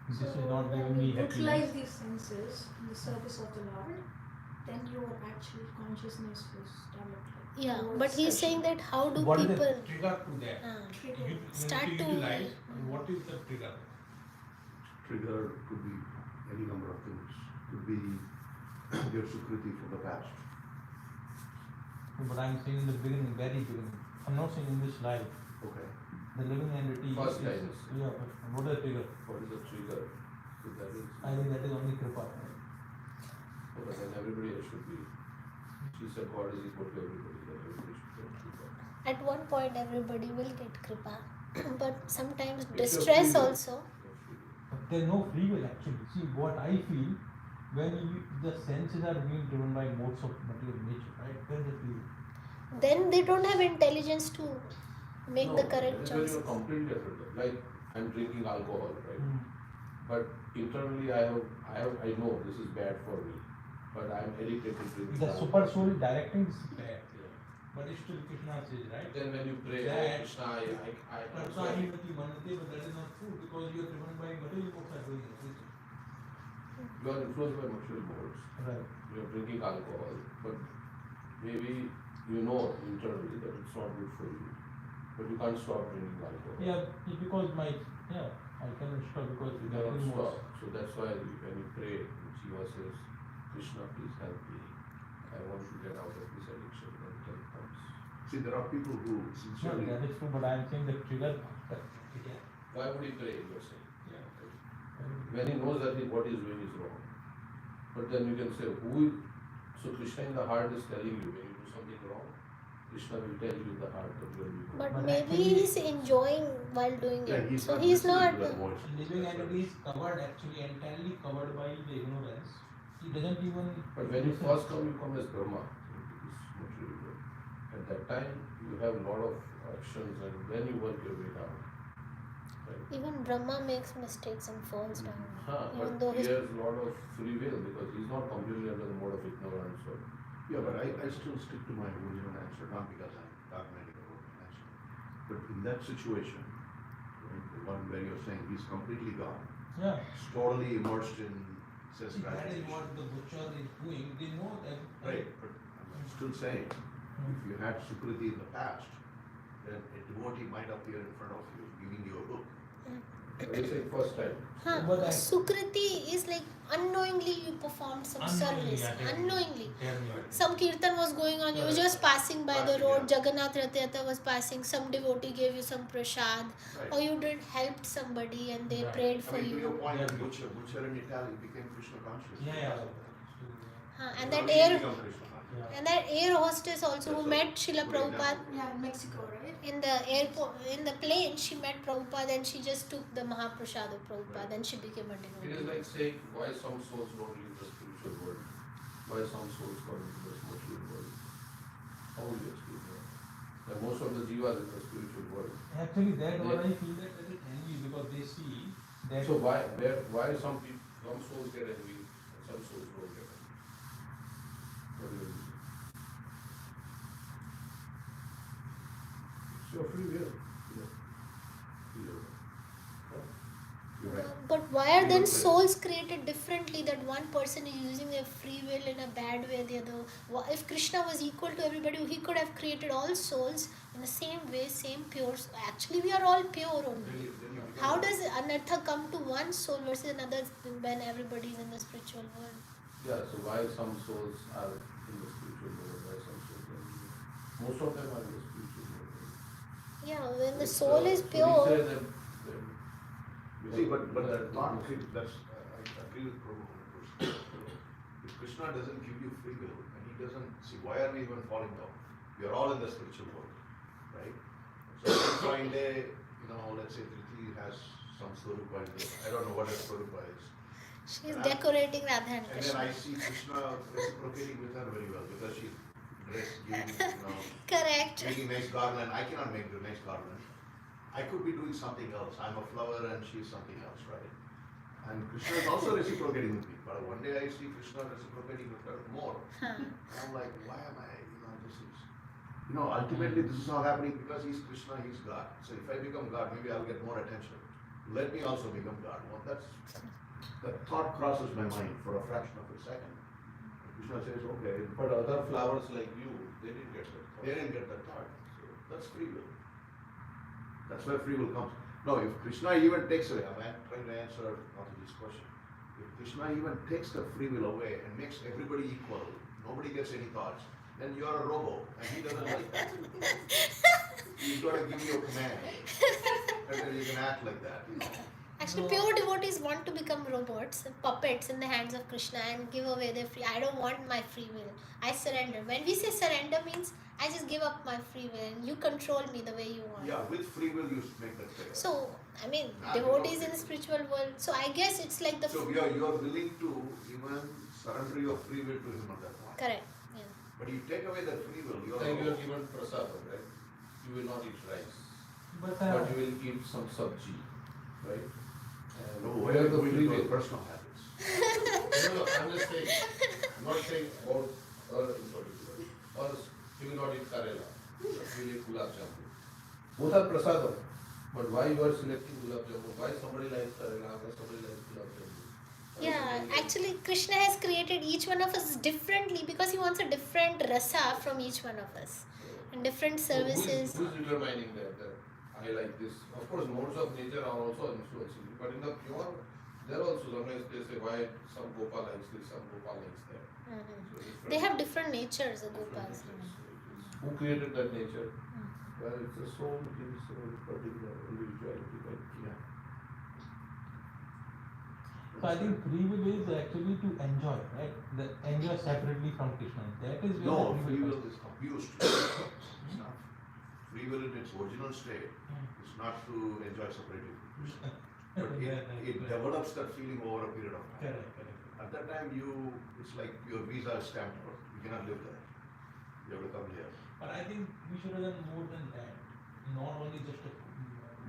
this is not when giving me you utilize happiness. these senses in the service of the Lord, then your actual consciousness is developed. yeah, towards but he's saying Krishna. that how do What is people the trigger to that? Trigger. You Start need to- utilize. What is the trigger? Trigger could be any number of things. Could be your sukriti from the past. But I'm saying in the beginning, very beginning. I'm not saying in this life. Okay. The living entity First is, guidance. yeah, but what is the trigger? What is the trigger? So that is. I think that is only kripa. Oh, but then everybody else should be. She said God is equal to everybody. Then everybody should get Kripa. at one point everybody will get kripa but sometimes It's your distress free will. also. Your free will. But there's no free will actually. See, what I feel, when the senses are being driven by modes of material nature, right? There's a free will. Then they don't have intelligence to make No, the correct that is when choices. you are completely different. Like I'm drinking alcohol, right? Mm. But internally I know this is bad for me. But I'm addicted to drinking The alcohol. super soul directing is bad, Yeah. but it's still Krishna says, right? Then when you pray, That- Hare Krishna, I But that is not true because you are driven by material modes are doing it. you are influenced by material modes. Right. You are drinking alcohol, but maybe you know internally that it's not good for you. But you can't stop drinking alcohol. Yeah, because I cannot stop because You material cannot stop. modes. So that's why when you pray, Jiva says, Krishna, please help me. I want to get out of this addiction. Then help comes. See, there are people who No, sincerely. that is true, but I am saying the trigger. Why would he pray? You're saying. When he knows that what he's doing is wrong. But then you can say, so Krishna in the heart is telling you when you do something wrong, Krishna will tell you in the heart that you are doing wrong. But But maybe actually- he's enjoying while doing Yeah, it. he's So not he's listening not. to that voice. Living entity is covered actually entirely covered by the ignorance. He doesn't even. But when you first come, you come as Brahma into this material world. At that time, you have a lot of actions and then you work your way down. Right? Even Brahma makes mistakes and falls down. Even But though he his has a lot of free will because he's not completely under the mode of ignorance. Or, Yeah, but I still stick to my original answer, not because I'm dogmatic about my answer. But in that situation, right, the one where you're saying he's completely gone, Yeah. he's totally immersed in See, that is self-gratification. what the butcher is doing. They know that. Right, but I'm still saying, if you had Sukriti in the past, then a devotee might appear in front of you, giving you a book. but he's saying first time. But I- Sukriti is like unknowingly you performed some service. Unknowingly. Tell me. Some kirtan was going on, you were just passing by the Passing, road, yeah. Jagannath Rath was passing, some devotee gave you some prasad, Right. or you did helped somebody and they Right. prayed I for mean, to your you. point, Yeah. Butcher in Italy became Krishna conscious. Yeah. And How that did he air become Krishna conscious? Yeah. and that air hostess also who That's met a Srila good Prabhupada example. Yeah, in Mexico, right? in the airport, in the plane, she met Prabhupada and she just took the Mahaprasad of Prabhupada and she became a It is devotee. like saying why some souls don't leave the spiritual world, why some souls come into the material world. How will you explain that? That most of the jivas in the spiritual world. Actually, that what I feel that is envy because they see that. So why some people, some souls get envy and some souls don't get envy? What do you mean? It's your free will. You're right. But But why are Free then will plays. souls created differently, that one person is using their free will in a bad way, the other? If Krishna was equal to everybody, he could have created all souls in the same way, same pure. Actually, we are all pure only. Then you become How does anartha come to one soul versus another when everybody is in the spiritual world? Yeah, so why some souls are in the spiritual world, why some souls are in the... Most of them are in the spiritual world. Yeah, when the It's, soul is so we pure. say them, you See, know, but that that thought, is- see, that's, I agree with Prabhu 100%. If Krishna doesn't give you free will, and he doesn't, see, why are we even falling down? We are all in the spiritual world, right? So one fine day, let's say Dhriti has some Swarupa in there. I don't know what a Swarupa is. She is And decorating Radha and And then I Krishna. see Krishna reciprocating with her very well because she's dressed, Correct. making nice garland. I cannot make the nice garland. I could be doing something else. I'm a flower and she's something else, right? And Krishna is also reciprocating with me. But one day I see Krishna reciprocating with her more. And I'm like, why am I, this is, ultimately this is not happening because he's Krishna, he's God. So if I become God, maybe I'll get more attention. Let me also become God. Well, that thought crosses my mind for a fraction of a second. Krishna says, okay, But other flowers like you, they didn't get that. they didn't get that thought. So that's free will. That's where free will comes. No, if Krishna even takes away, I'm trying to answer Mataji's question. If Krishna even takes the free will away and makes everybody equal, nobody gets any thoughts, then you are a robo, and he doesn't like that. He's got to give you a command, and then you can act like that. Actually, pure devotees want to become robots, puppets in the hands of Krishna and give away their free. I don't want my free will. I surrender. When we say surrender means I just give up my free will and you control me the way you want. Yeah, with free will you make that clear. So, I mean, Nah, devotees you in don't. the spiritual world. So, I guess it's like the. So you're willing to even surrender your free will to him at that point. Correct. Yeah. But you take away that free will, you're Like you are a given prasadam, right? You will not eat rice, But but you will eat some sabji, right? And No, where the going free into will? personal habits. No, I'm just saying, I'm not saying about her in particular. Or you will not eat karela, but you will eat gulab jamun. Both are prasadam, but why you are selecting gulab jamun? Why somebody likes karela, why somebody likes gulab jamun? Yeah, actually, Krishna has created each one of us differently because he wants a different rasa from each one of us and different services. Who is determining that I like this? Of course, modes of nature are also influencing, but in the pure, there also sometimes they say why some Gopa likes this, some Gopa likes that. Mhm. So different- They have different natures, the different Gopas. natures. So it is who created that nature? Well, it's a soul in so particular individuality, right? Yeah. So I think free will is actually to enjoy, right? Enjoy separately from Krishna. That is where No, the free will comes. is abused. It's not. Free will in its original state is not to enjoy separately from Krishna. But it develops that feeling over a period of time. Correct, correct. At that time, it's like your visa is stamped out. You cannot live there. You have to come here. But I think we should have done more than that. Not only just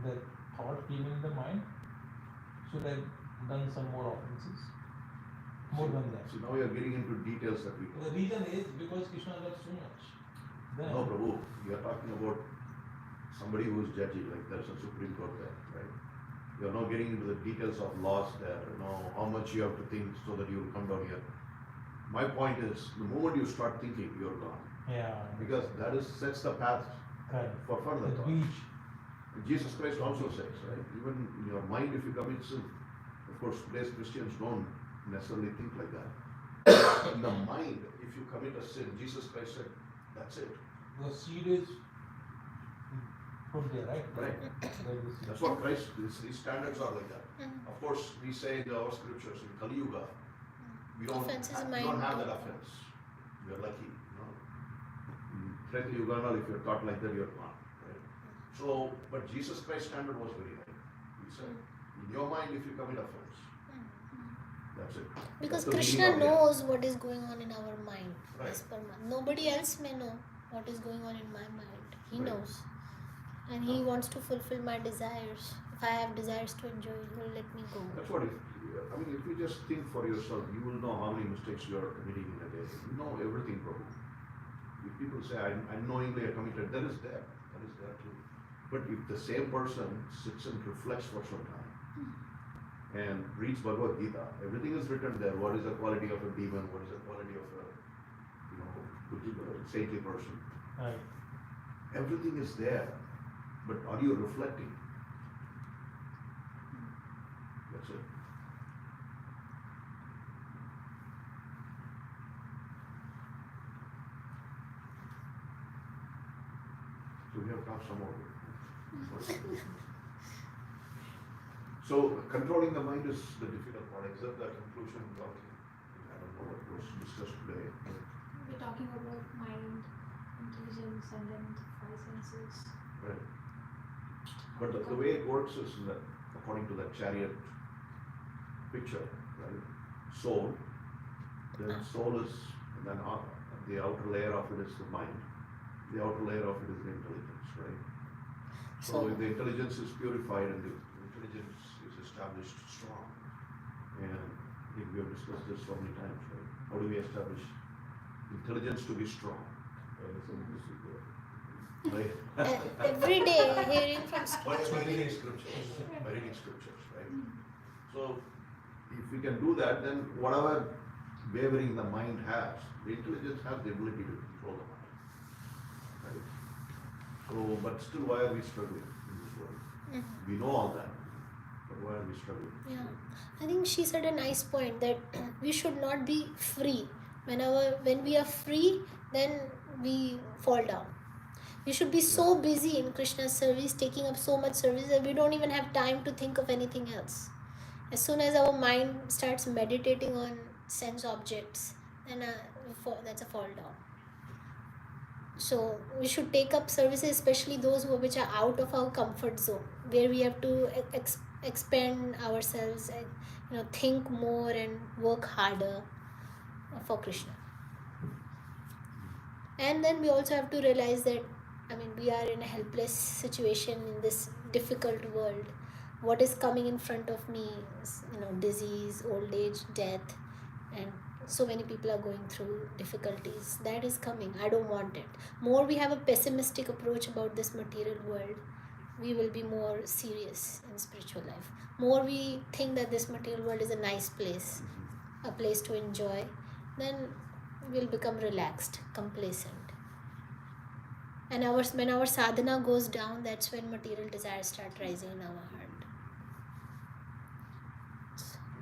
the thought came in the mind, should have done some more offenses. More than that. So now we are getting into details that we The reason is because Krishna got so much. Then, No, Prabhu, we are talking about somebody who is judging, like there's a Supreme Court there, right? You are now getting into the details of laws there, how much you have to think so that you will come down here. My point is, the moment you start thinking, you're gone. yeah, Because that sets the path correct. for further The thought. beach. Jesus Christ also says, right? Even in your mind, if you commit sin, of course, today's Christians don't necessarily think like that. In the mind, if you commit a sin, Jesus Christ said, that's it. The seed is put there, right? Right. There is the seed. That's what Christ, these standards are like that. Mhm. Of course, we say in our scriptures in Kali Yuga, we don't, Offense is we don't have that mind. offense. We are lucky, In Treta Yuga, if you're taught like that, you're not, right? So, but Jesus Christ's standard was very high. He said, in your mind, if you commit offense, that's it. Because That's the Krishna meaning of it. knows what is going on in our mind. Right. As per nobody else may know what is going on in my mind. He Right. knows. And he wants to fulfill my desires. If I have desires to enjoy, he will let me go. That's what if you just think for yourself, you will know how many mistakes you are committing in a day. You know everything, Prabhu. If people say, I unknowingly I committed, that is there too. But if the same person sits and reflects for some time, and reads Bhagavad Gita, everything is written there. What is the quality of a demon? What is the quality of a, saintly person? Right. Everything is there, but are you reflecting? That's it. So we have to have some more. So controlling the mind is the difficult part. Is that the conclusion? I don't know what was discussed today. We're talking about mind, intelligence, and then the five senses. Right. But the way it works is that according to that chariot picture, right? Soul, then soul is, and then the outer layer of it is the mind. The outer layer of it is the intelligence, right? So if the intelligence is purified and the intelligence is established strong, and I think we have discussed this so many times, right? How do we establish intelligence to be strong? Right? Every day hearing from By reading scriptures, right? So if we can do that, then whatever wavering the mind has, the intelligence has the ability to control the mind. Right? So, but still, why are we struggling in this world? We know all that, but why are we struggling? Yeah, I think she said a nice point that we should not be free. When we are free, then we fall down. We should be so busy in Krishna's service, taking up so much service that we don't even have time to think of anything else. As soon as our mind starts meditating on sense objects, then that's a fall down. So we should take up services, especially those which are out of our comfort zone, where we have to expand ourselves and think more and work harder for Krishna. And then we also have to realize that we are in a helpless situation in this difficult world. What is coming in front of me is, disease, old age, death, and so many people are going through difficulties. That is coming. I don't want it. More we have a pessimistic approach about this material world, we will be more serious in spiritual life. More we think that this material world is a nice place, a place to enjoy, then we'll become relaxed, complacent. And when our sadhana goes down, that's when material desires start rising in our heart.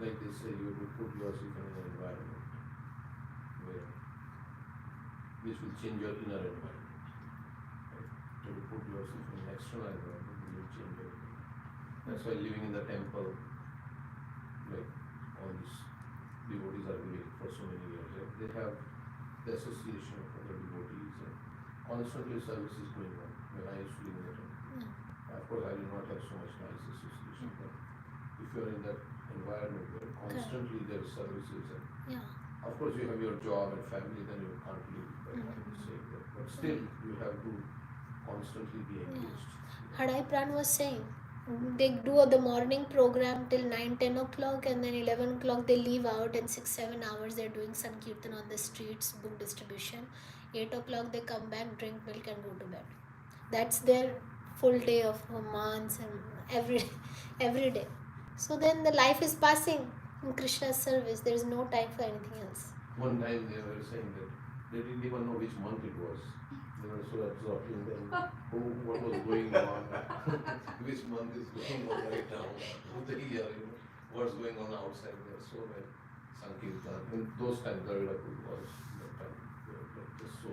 Like they say, you will put yourself in an environment which will change your inner environment. Right? When you put yourself in an external environment, you will change your environment. That's why living in the temple, like all these devotees are living for so many years. They have the association of other devotees and constantly service is going on. When I used to live in the temple, of course I did not have so much nice association, but if you are in that environment where constantly there is services and of course you have your job and family, then you can't live that I'm saying that. But still you have to constantly be engaged. Hadai Pran was saying they do the morning program till 9-10 o'clock, and then 11 o'clock they leave out, and 6-7 hours they're doing Sankirtan on the streets, book distribution. 8 o'clock they come back, drink milk and go to bed. That's their full day of months and every day. So then the life is passing in Krishna's service. There is no time for anything else. One time they were saying that they didn't even know which month it was. They were so absorbed in them, what was going on, which month is going on right now, of the year, what's going on outside there. So many Sankirtan. In those times, Dravida was that time. They were like just so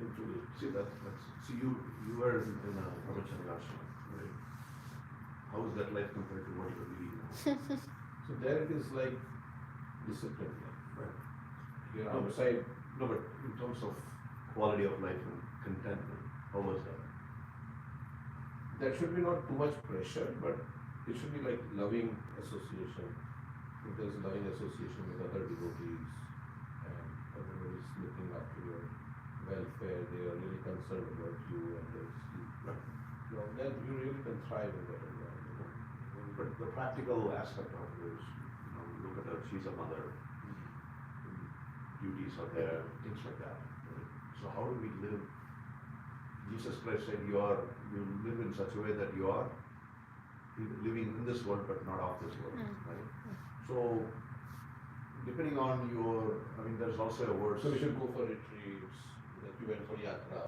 into it. See, you were in a Pravachan ashram, right? How is that life compared to what you're leading now? So there it is like discipline, Right. Here outside. No, but in terms of quality of life and contentment, how was that? There should be not too much pressure, but it should be like loving association. If there's loving association with other devotees and everybody is looking after your welfare, they are really concerned about you and then you really can thrive in that environment. But the practical aspect of it is, look at her, she's a mother, duties are there, things like that. Right? So how do we live? Jesus Christ said you live in such a way that you are living in this world but not of this world, Mm. right? So, depending on your, I mean, there's also a word. So we should go for retreats, like you went for yatra.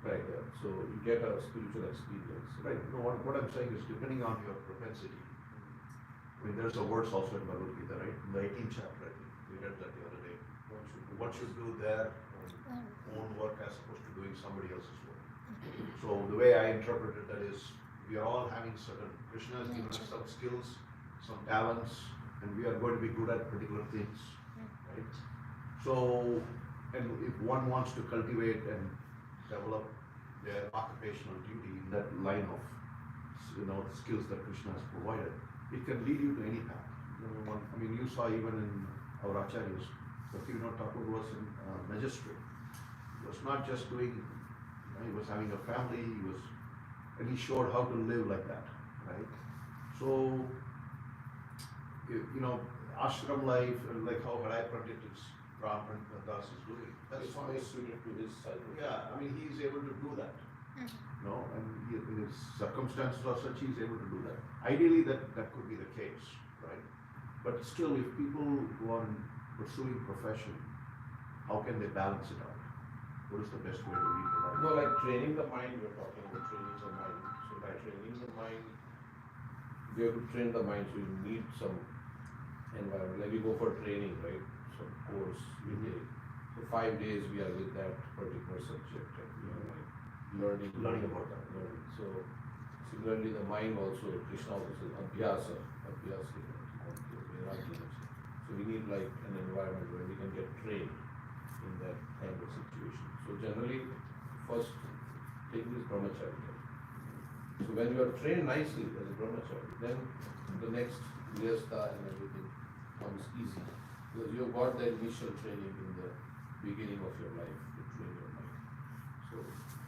Right. So you get a spiritual experience. Right. No, what I'm saying is depending on your propensity. I mean, there's a words also in Bhagavad Gita, right? In the 18th chapter, I think. We read that the other day. What should do their own work as opposed to doing somebody else's work. So the way I interpreted that is, we are all having certain, Krishna has given us some skills, some talents, and we are going to be good at particular things, right? So, and if one wants to cultivate and develop their occupational duty in that line of, the skills that Krishna has provided, it can lead you to any path. I mean, you saw even in our acharyas, Bhaktivinoda Thakur was in magistrate. He was not just doing, he was having a family, and he showed how to live like that, right? So, ashram life, like how Hare Pandit is, Brahman Das is doing, that's It's fine. more suited to his cycle. Yeah, I mean, he is able to do that. Mhm. And his circumstances are such, he is able to do that. Ideally, that could be the case, right? But still, if people who are pursuing profession, how can they balance it out? What is the best way to lead the life? No, like training the mind, we're talking about training the mind. So by training the mind, we have to train the mind, so you need some environment. Like you go for training, right? Some course we take. So 5 days we are with that particular subject and we are like learning about that. So similarly the mind also, Krishna also says abhyasa. So we need like an environment where we can get trained in that kind of situation. So generally, first take this brahmacharya. So when you are trained nicely as a brahmachari, then the next grihastha and everything comes easy. Because you have got the initial training in the beginning of your life to train your mind. So,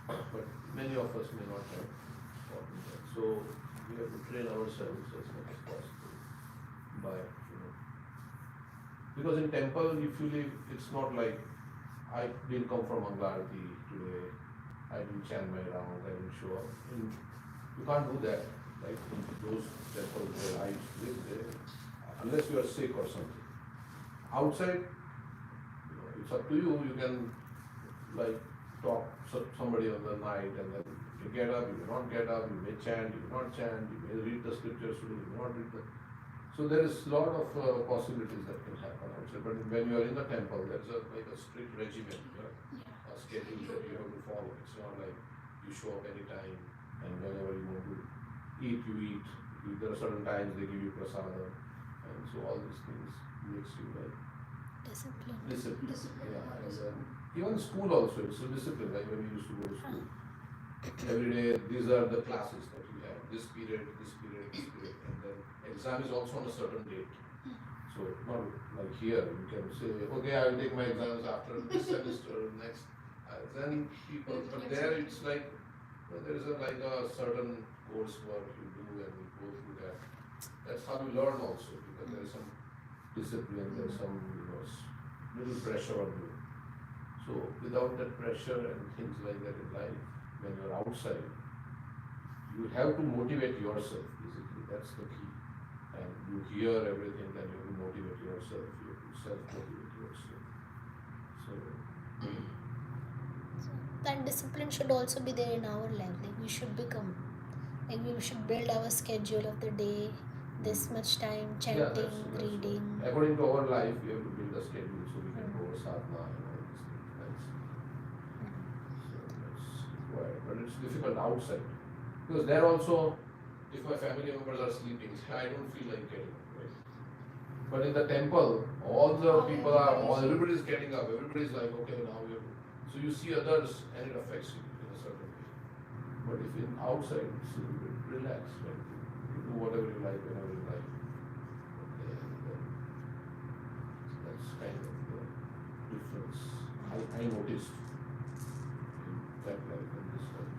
but many of us may not have gotten that. So we have to train ourselves as much as possible by, because in temple, if you live, it's not like I didn't come from Mangalarti today, I didn't chant my rounds, I didn't show up. You can't do that, like in those temples where I live there, unless you are sick or something. Outside, it's up to you, you can like talk somebody on the night and then you get up, you may not get up, you may chant, you may not chant, you may read the scriptures today, you may not read the... So there is a lot of possibilities that can happen outside. But when you are in the temple, there's like a strict regimen, a schedule that you have to follow. It's not like you show up anytime and whenever you want to eat, you eat. There are certain times they give you prasada, and so all these things makes you like Discipline. Discipline. Yeah, and then even school also, it's a discipline. Like when we used to go to school, every day these are the classes that you have. This period, and then exam is also on a certain date. So not like here, you can say, okay, I will take my exams after this semester, next. Then people, but there it's like, there is like a certain coursework you do and you go through that. That's how you learn also, because there is some discipline, there is some, little pressure on you. So without that pressure and things like that in life, when you're outside, you have to motivate yourself, basically, that's the key. And you hear everything, then you have to motivate yourself, you have to self-motivate yourself. So, So that discipline should also be there in our life. Like we should we should build our schedule of the day, this much time chanting, that's reading. what, according to our life, we have to build a schedule so we can go sadhana and all these things. So that's required. But it's difficult outside. Because there also, if my family members are sleeping, I don't feel like getting up, right? But in the temple, all the people everybody's getting up, everybody's like, okay, now we have to. So you see others and it affects you in a certain way. But if in outside, it's a little bit relaxed, right? You do whatever you like, whenever you like. And that's kind of the difference I noticed in that life and this life.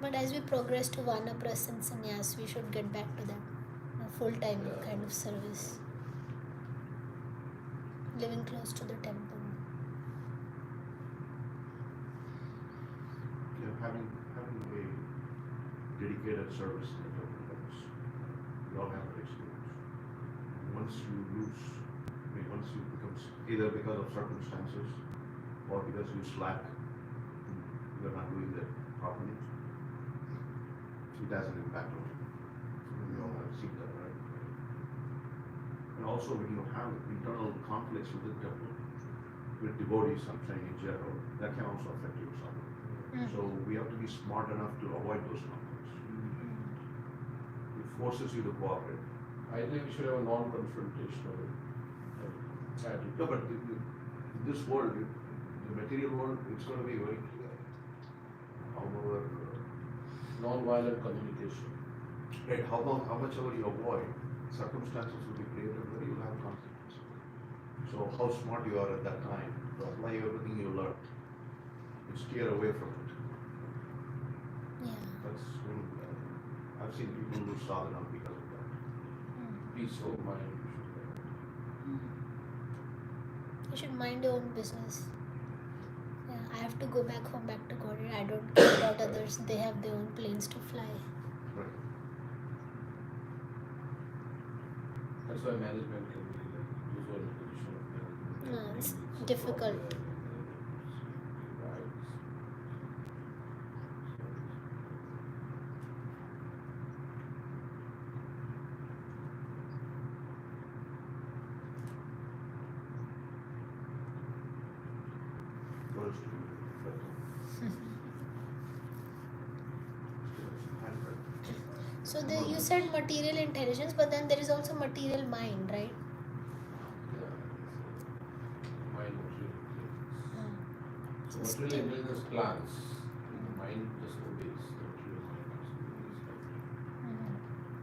But as we progress to Vanaprastha and Sannyas, we should get back to that full-time kind of service. Living close to the temple. Having a dedicated service in the temple. That's, we all have that experience. Once you lose, once you become, either because of circumstances or because you slack, you're not doing that properly, it has an impact on you. We all have seen that, right? And also when you have internal conflicts within the temple, with devotees, I'm saying in general, that can also affect you somehow. So we have to be smart enough to avoid those conflicts. It forces you to cooperate. Ideally, we should have a non-confrontational attitude. No, but in this world, the material world, it's going to be very clear. However, Non-violent communication. right, how much ever you avoid, circumstances will be created where you'll have consequences. So how smart you are at that time to apply everything you learn and steer away from it. Yeah. That's when, I've seen people lose sadhana because of that. Peaceful mind. You should mind your own business. Yeah, I have to go back home, back to Korea. I don't care about others. They have their own planes to fly. Right. That's why management can be like usual position of management. No, it's difficult. What is to be So you said material intelligence, but then there is also material mind, right? Mind material intelligence. So So material still- intelligence plans. The mind just obeys. The material mind Mhm.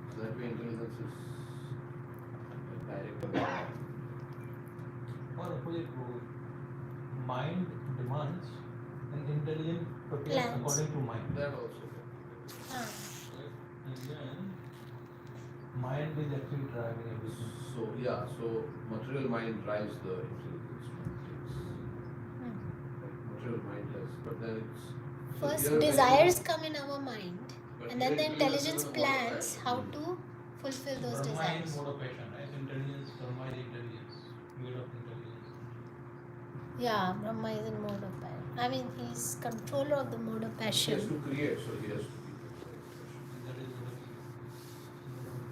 so that way intelligence is direct. Or opposite rule. Mind demands and intelligence prepares Plans. according to mind. That also. Ah. And then mind is actually driving everything. So material mind drives the intelligence. Hmm. Material mind has, but then it's so First, here desires come in our mind, but and then here the intelligence is a plans mode of how action. to fulfill those Brahma is desires. mode of passion, right? Intelligence, Brahma is intelligence, mode of intelligence. Yeah, Brahma is in mode of passion. I mean, he's controller of the mode of He has passion. to create, so he has to be. That is what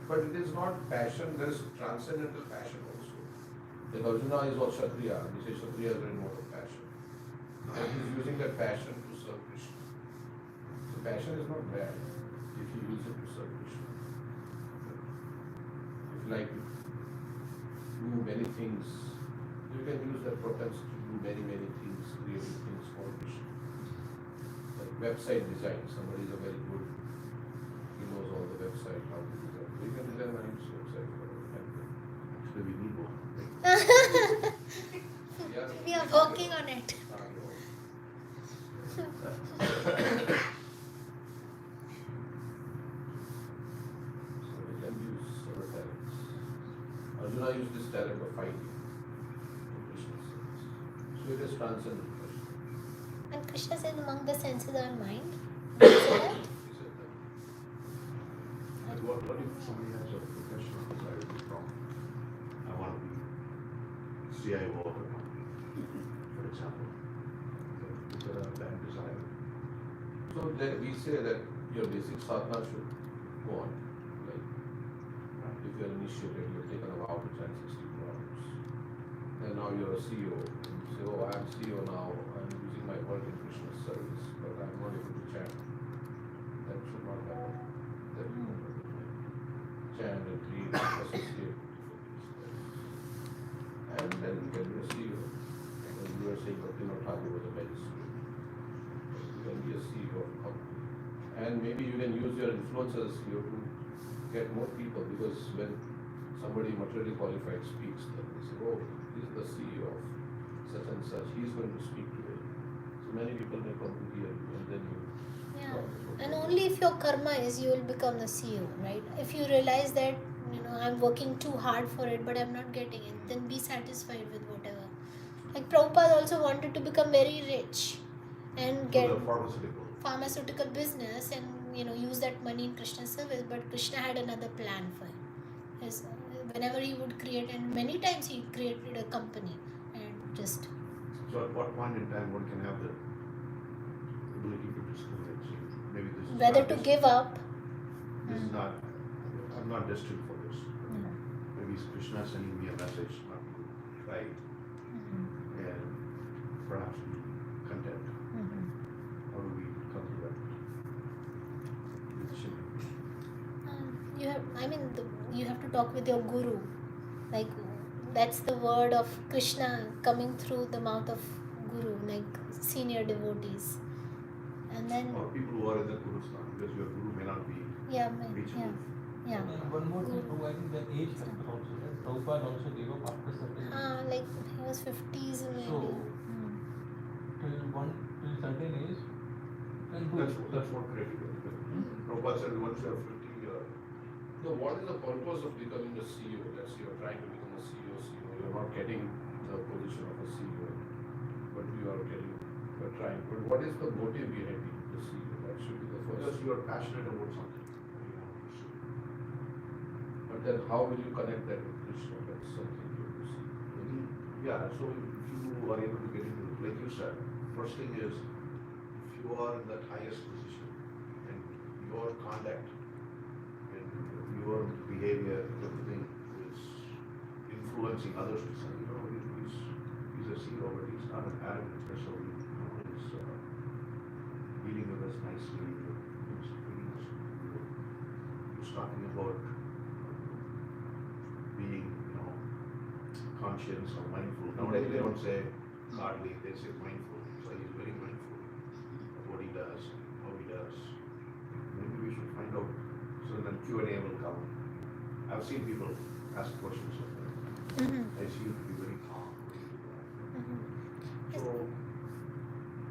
But it is not passion, there is transcendental passion also. Like Arjuna is also Kshatriya, and he says Kshatriya is in mode of passion. And he is using that passion to serve Krishna. So passion is not bad if you use it to serve Krishna. If you like to do many things, you can use that propensity to do many things, creative things for Krishna. Like website design, somebody is a very good, he knows all the website, how to design. You can design a nice website for everything. Actually, we need one. We are working on it. So we can use our talents. Arjuna used this talent of fighting in Krishna's service. So it is transcendent Krishna. And Krishna says among the senses are mind. Did you say that? He said that. And what if somebody has a professional desire to be from? I want to be CIO of a company, for example. Is there a that desire? So then we say that your basic sadhana should go on. Like if you're initiated, you're taken a vow to chant 62 hours. And now you're a CEO. And you say, oh, I'm CEO now, I'm using my work in Krishna's service, but I'm not able to chant. That should not happen. That chant and read, associate. And then you can be a CEO. And you are saying Bhaktivinoda Thakur was a magistrate. You can be a CEO of a company. And maybe you can use your influences here to get more people, because when somebody materially qualified speaks, then they say, oh, this is the CEO of such and such, he's going to speak today. So many people may come to hear you, and then you. Yeah. And only if your karma is, you will become the CEO, right? If you realize that, I'm working too hard for it, but I'm not getting it, then be satisfied with whatever. Like Prabhupada also wanted to become very rich and get So the pharmaceutical. pharmaceutical business, and use that money in Krishna's service, but Krishna had another plan for him. Whenever he would create, and many times he created a company and just. So at what point in time one can have the ability to discriminate? So maybe this is Whether not to destined- give up. This is not. I'm not destined for this. No. Maybe Krishna is sending me a message not to try and perhaps be content. How do we come to that decision? You have to talk with your guru. Like, that's the word of Krishna coming through the mouth of guru, like senior devotees. And then, Or people who are in the Guru Sthana, because your guru may not be reachable. yeah. And one more thing, too, I think the age factor also, right? Prabhupada also gave up after certain age. Like he was 50s maybe. So, till certain age, and That's what critical. Prabhupada said once you are 50, No, what is the purpose of becoming a CEO? Let's say you're trying to become a CEO. You're not getting the position of a CEO, but you're trying. But what is the motive behind being the CEO? That should be the because first. you are passionate about something. You want to pursue. But then how will you connect that with Krishna? That's something you have to see. Yeah, so if you are able to get into it, like you said, first thing is if you are in that highest position and your conduct and your behavior, everything is influencing others to say, he's a CEO, but he's not an arrogant person. He's dealing with us nicely. He's talking about being, conscious or mindful. Nowadays they don't say hardly, they say mindful. So he's very mindful of what he does, how he does. Maybe we should find out. So then Q&A will come. I've seen people ask questions of him. I see him to be very calm. So,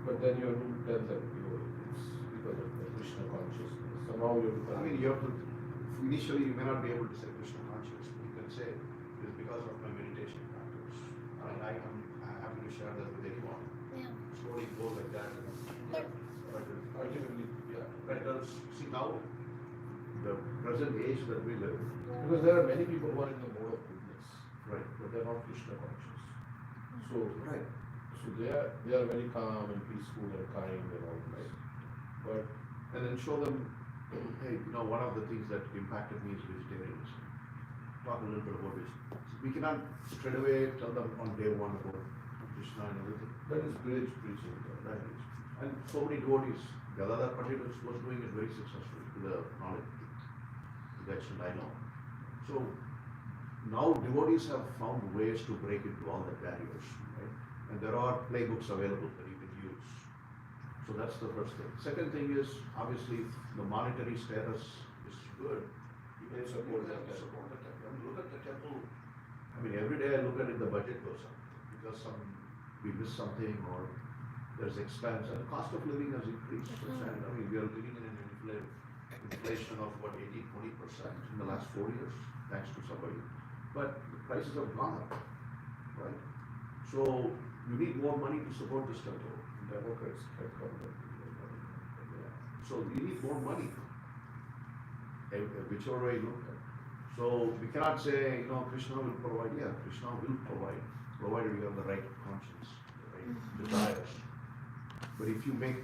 but then you have to tell them, it's because of the Krishna consciousness. Somehow you have to. I mean, you have to, initially you may not be able to say Krishna conscious, but you can say it's because of my meditation practice. I mean, I'm happy to share that with anyone. Yeah. Slowly go like that. But- But Ultimately, yeah. better, see now, the present age that we live, Because there are many people who are in the mode of goodness, right, but they are not Krishna conscious. So, right. so they are very calm and peaceful and kind and all that. But And then show them, hey, one of the things that impacted me is vegetarianism. Talk a little bit about it. We cannot straight away tell them on day one about Krishna and everything. that is village preaching. Right. And so many devotees, Gadadhar Pandit was doing it very successfully to the knowledge, to the extent I know. So now devotees have found ways to break into all the barriers, right? And there are playbooks available that you can use. So that's the first thing. Second thing is, obviously, the monetary status is good. You can support the temple. And look at the temple. I mean, every day I look at it, the budget goes up because we miss something or there's expense and the cost of living has increased. I mean, we are living in an inflation of what, 18-20% in the last 4 years, thanks to somebody. But the prices have gone up, right? So you need more money to support this temple. Democrats can come back. So you need more money, whichever way you look at it. So we cannot say, Krishna will provide. Yeah, Krishna will provide, provided you have the right conscience, the right desires. But if you make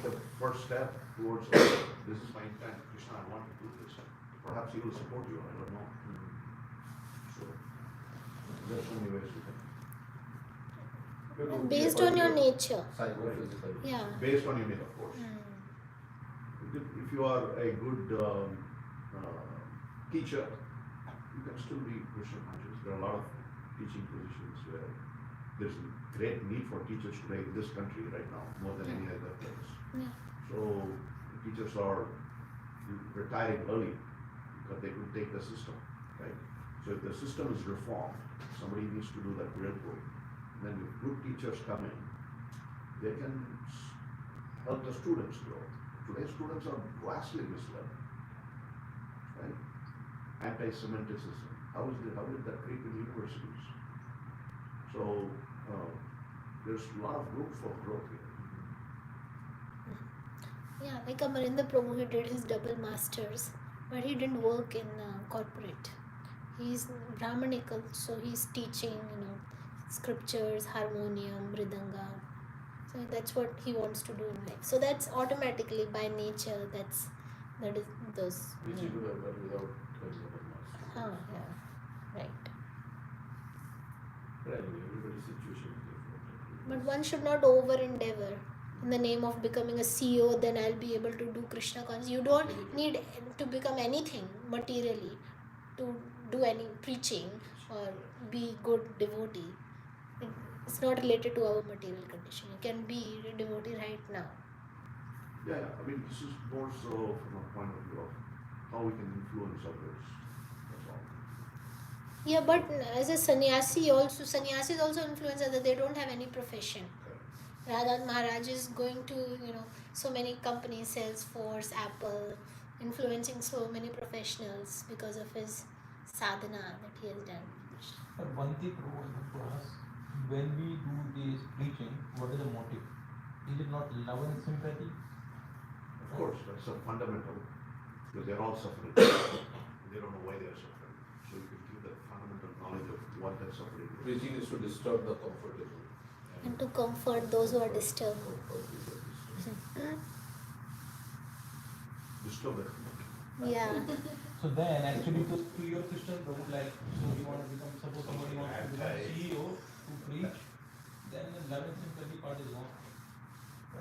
the first step towards, this is my intent, Krishna, I want to do this, perhaps he will support you, I don't know. So there's so many ways to think. Based on your nature. Psychophysical. Yeah. Based on your need, of course. If you are a good teacher, you can still be Krishna conscious. There are a lot of teaching positions where there's a great need for teachers today in this country right now, more than any other place. Yeah. So teachers are retiring early because they could take the system, right? So if the system is reformed, somebody needs to do that real quick. Then if good teachers come in, they can help the students grow. Today's students are vastly misled, right? Anti-Semitism. How did that creep in universities? So there's a lot of room for growth here. Yeah, like Amarinda Prabhu, he did his double masters, but he didn't work in corporate. He's Brahmanical, so he's teaching, scriptures, harmonium, mridanga. So that's what he wants to do in life. So that's automatically by nature. That is those. Which he could have done without having a master. Yeah, right. But anyway, everybody's situation is different. But one should not over endeavor. In the name of becoming a CEO, then I'll be able to do Krishna consciousness. You don't need to become anything materially to do any preaching or be good devotee. It's not related to our material condition. You can be a devotee right now. Yeah, I mean, this is more so from a point of view of how we can influence others. That's all. Yeah, but as a sannyasis also influence others. They don't have any profession. Radha Maharaj is going to, so many companies, Salesforce, Apple, influencing so many professionals because of his sadhana that he has done. But one thing I want to ask, when we do this preaching, what is the motive? Is it not love and sympathy? Of course, that's a fundamental, because they're all suffering. They don't know why they're suffering. So you can give that fundamental knowledge of what they're suffering. Preaching is to disturb the comfortable. And to comfort those who are disturbed. Comfort those who are disturbed. Disturb it. Yeah. So then actually to your Christian Prabhu, like, so you want to become, suppose somebody wants to become CEO to preach, then the love and sympathy part is gone.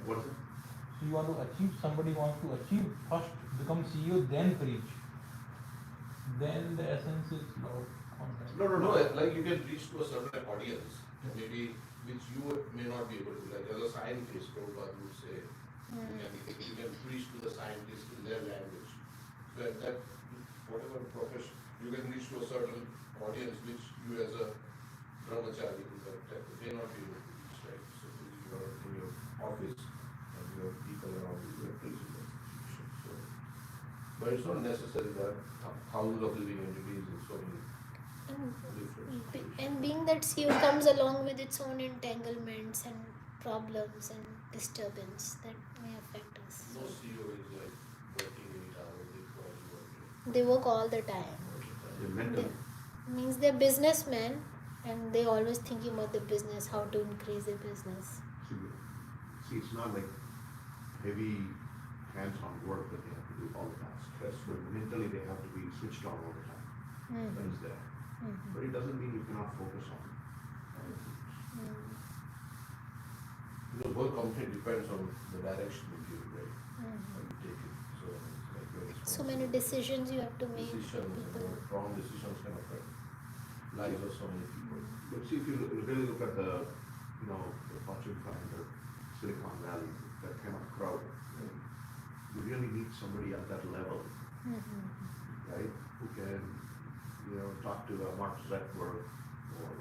What is it? So you want to achieve, somebody wants to achieve, first become CEO, then preach. Then the essence is love, contact. No, like you can reach to a certain audience, maybe which you may not be able to, like as a scientist, Prabhupada would say, you can preach to the scientists in their language. So that whatever profession, you can reach to a certain audience which you as a brahmachari may not be able to reach, right? So you are in your office and you have people around you, you are preaching that situation. So, but it's not necessary that thousands of living entities in so many different. And being that CEO comes along with its own entanglements and problems and disturbance that may affect us. No CEO is like working 8 hours, they call you working. They work all the time. They're mental. Means they're businessmen and they always thinking about the business, how to increase their business. See, it's not like heavy hands-on work that they have to do all the time. Stressful. Mentally, they have to be switched on all the time. That is there. But it doesn't mean you cannot focus on other things. The whole company depends on the direction you give, right? How you take it. So it's like your So many decisions you have to make. decisions and wrong decisions can affect lives of so many people. But see, if you really look at the Fortune 500, Silicon Valley, that kind of crowd, you really need somebody at that level, right? Who can, talk to Mark Zuckerberg or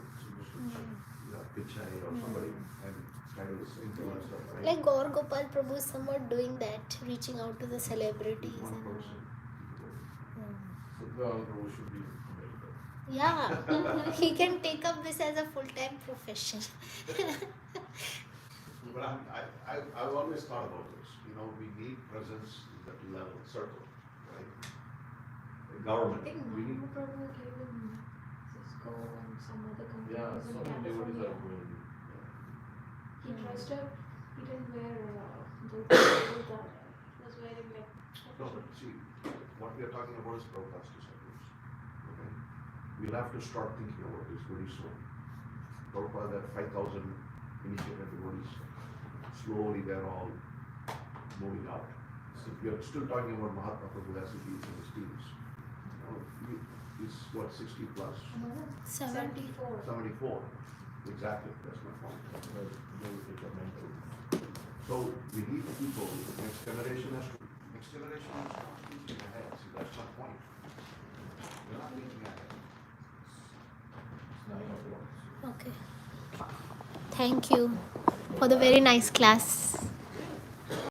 Pichai or somebody and kind of influence them, right? Like Gaur Gopal Prabhu is somewhat doing that, reaching out to the celebrities. One And person. So the Prabhu should be American. yeah, he can take up this as a full-time profession. But I've always thought about this. We need presence in that level, circle, right? The I government, think we need. Mahaprabhu gave him Cisco and some other companies Yeah, in so many devotees California. are going. He trusted, he didn't wear dhoti. He was wearing like. No, but see, what we are talking about is Prabhupada's disciples. Okay? We'll have to start thinking about this very soon. Prabhupada had 5,000 initiated devotees. Slowly they're all moving out. So we are still talking about Mahatma Prabhu as he is in his teens. He's what, 60 plus? 74. 74. Exactly, that's my point. Mental. So we need people, the next generation has to start thinking ahead. See, that's my point. We're not thinking ahead. It's 9 o'clock. Okay. Thank you for the very nice class.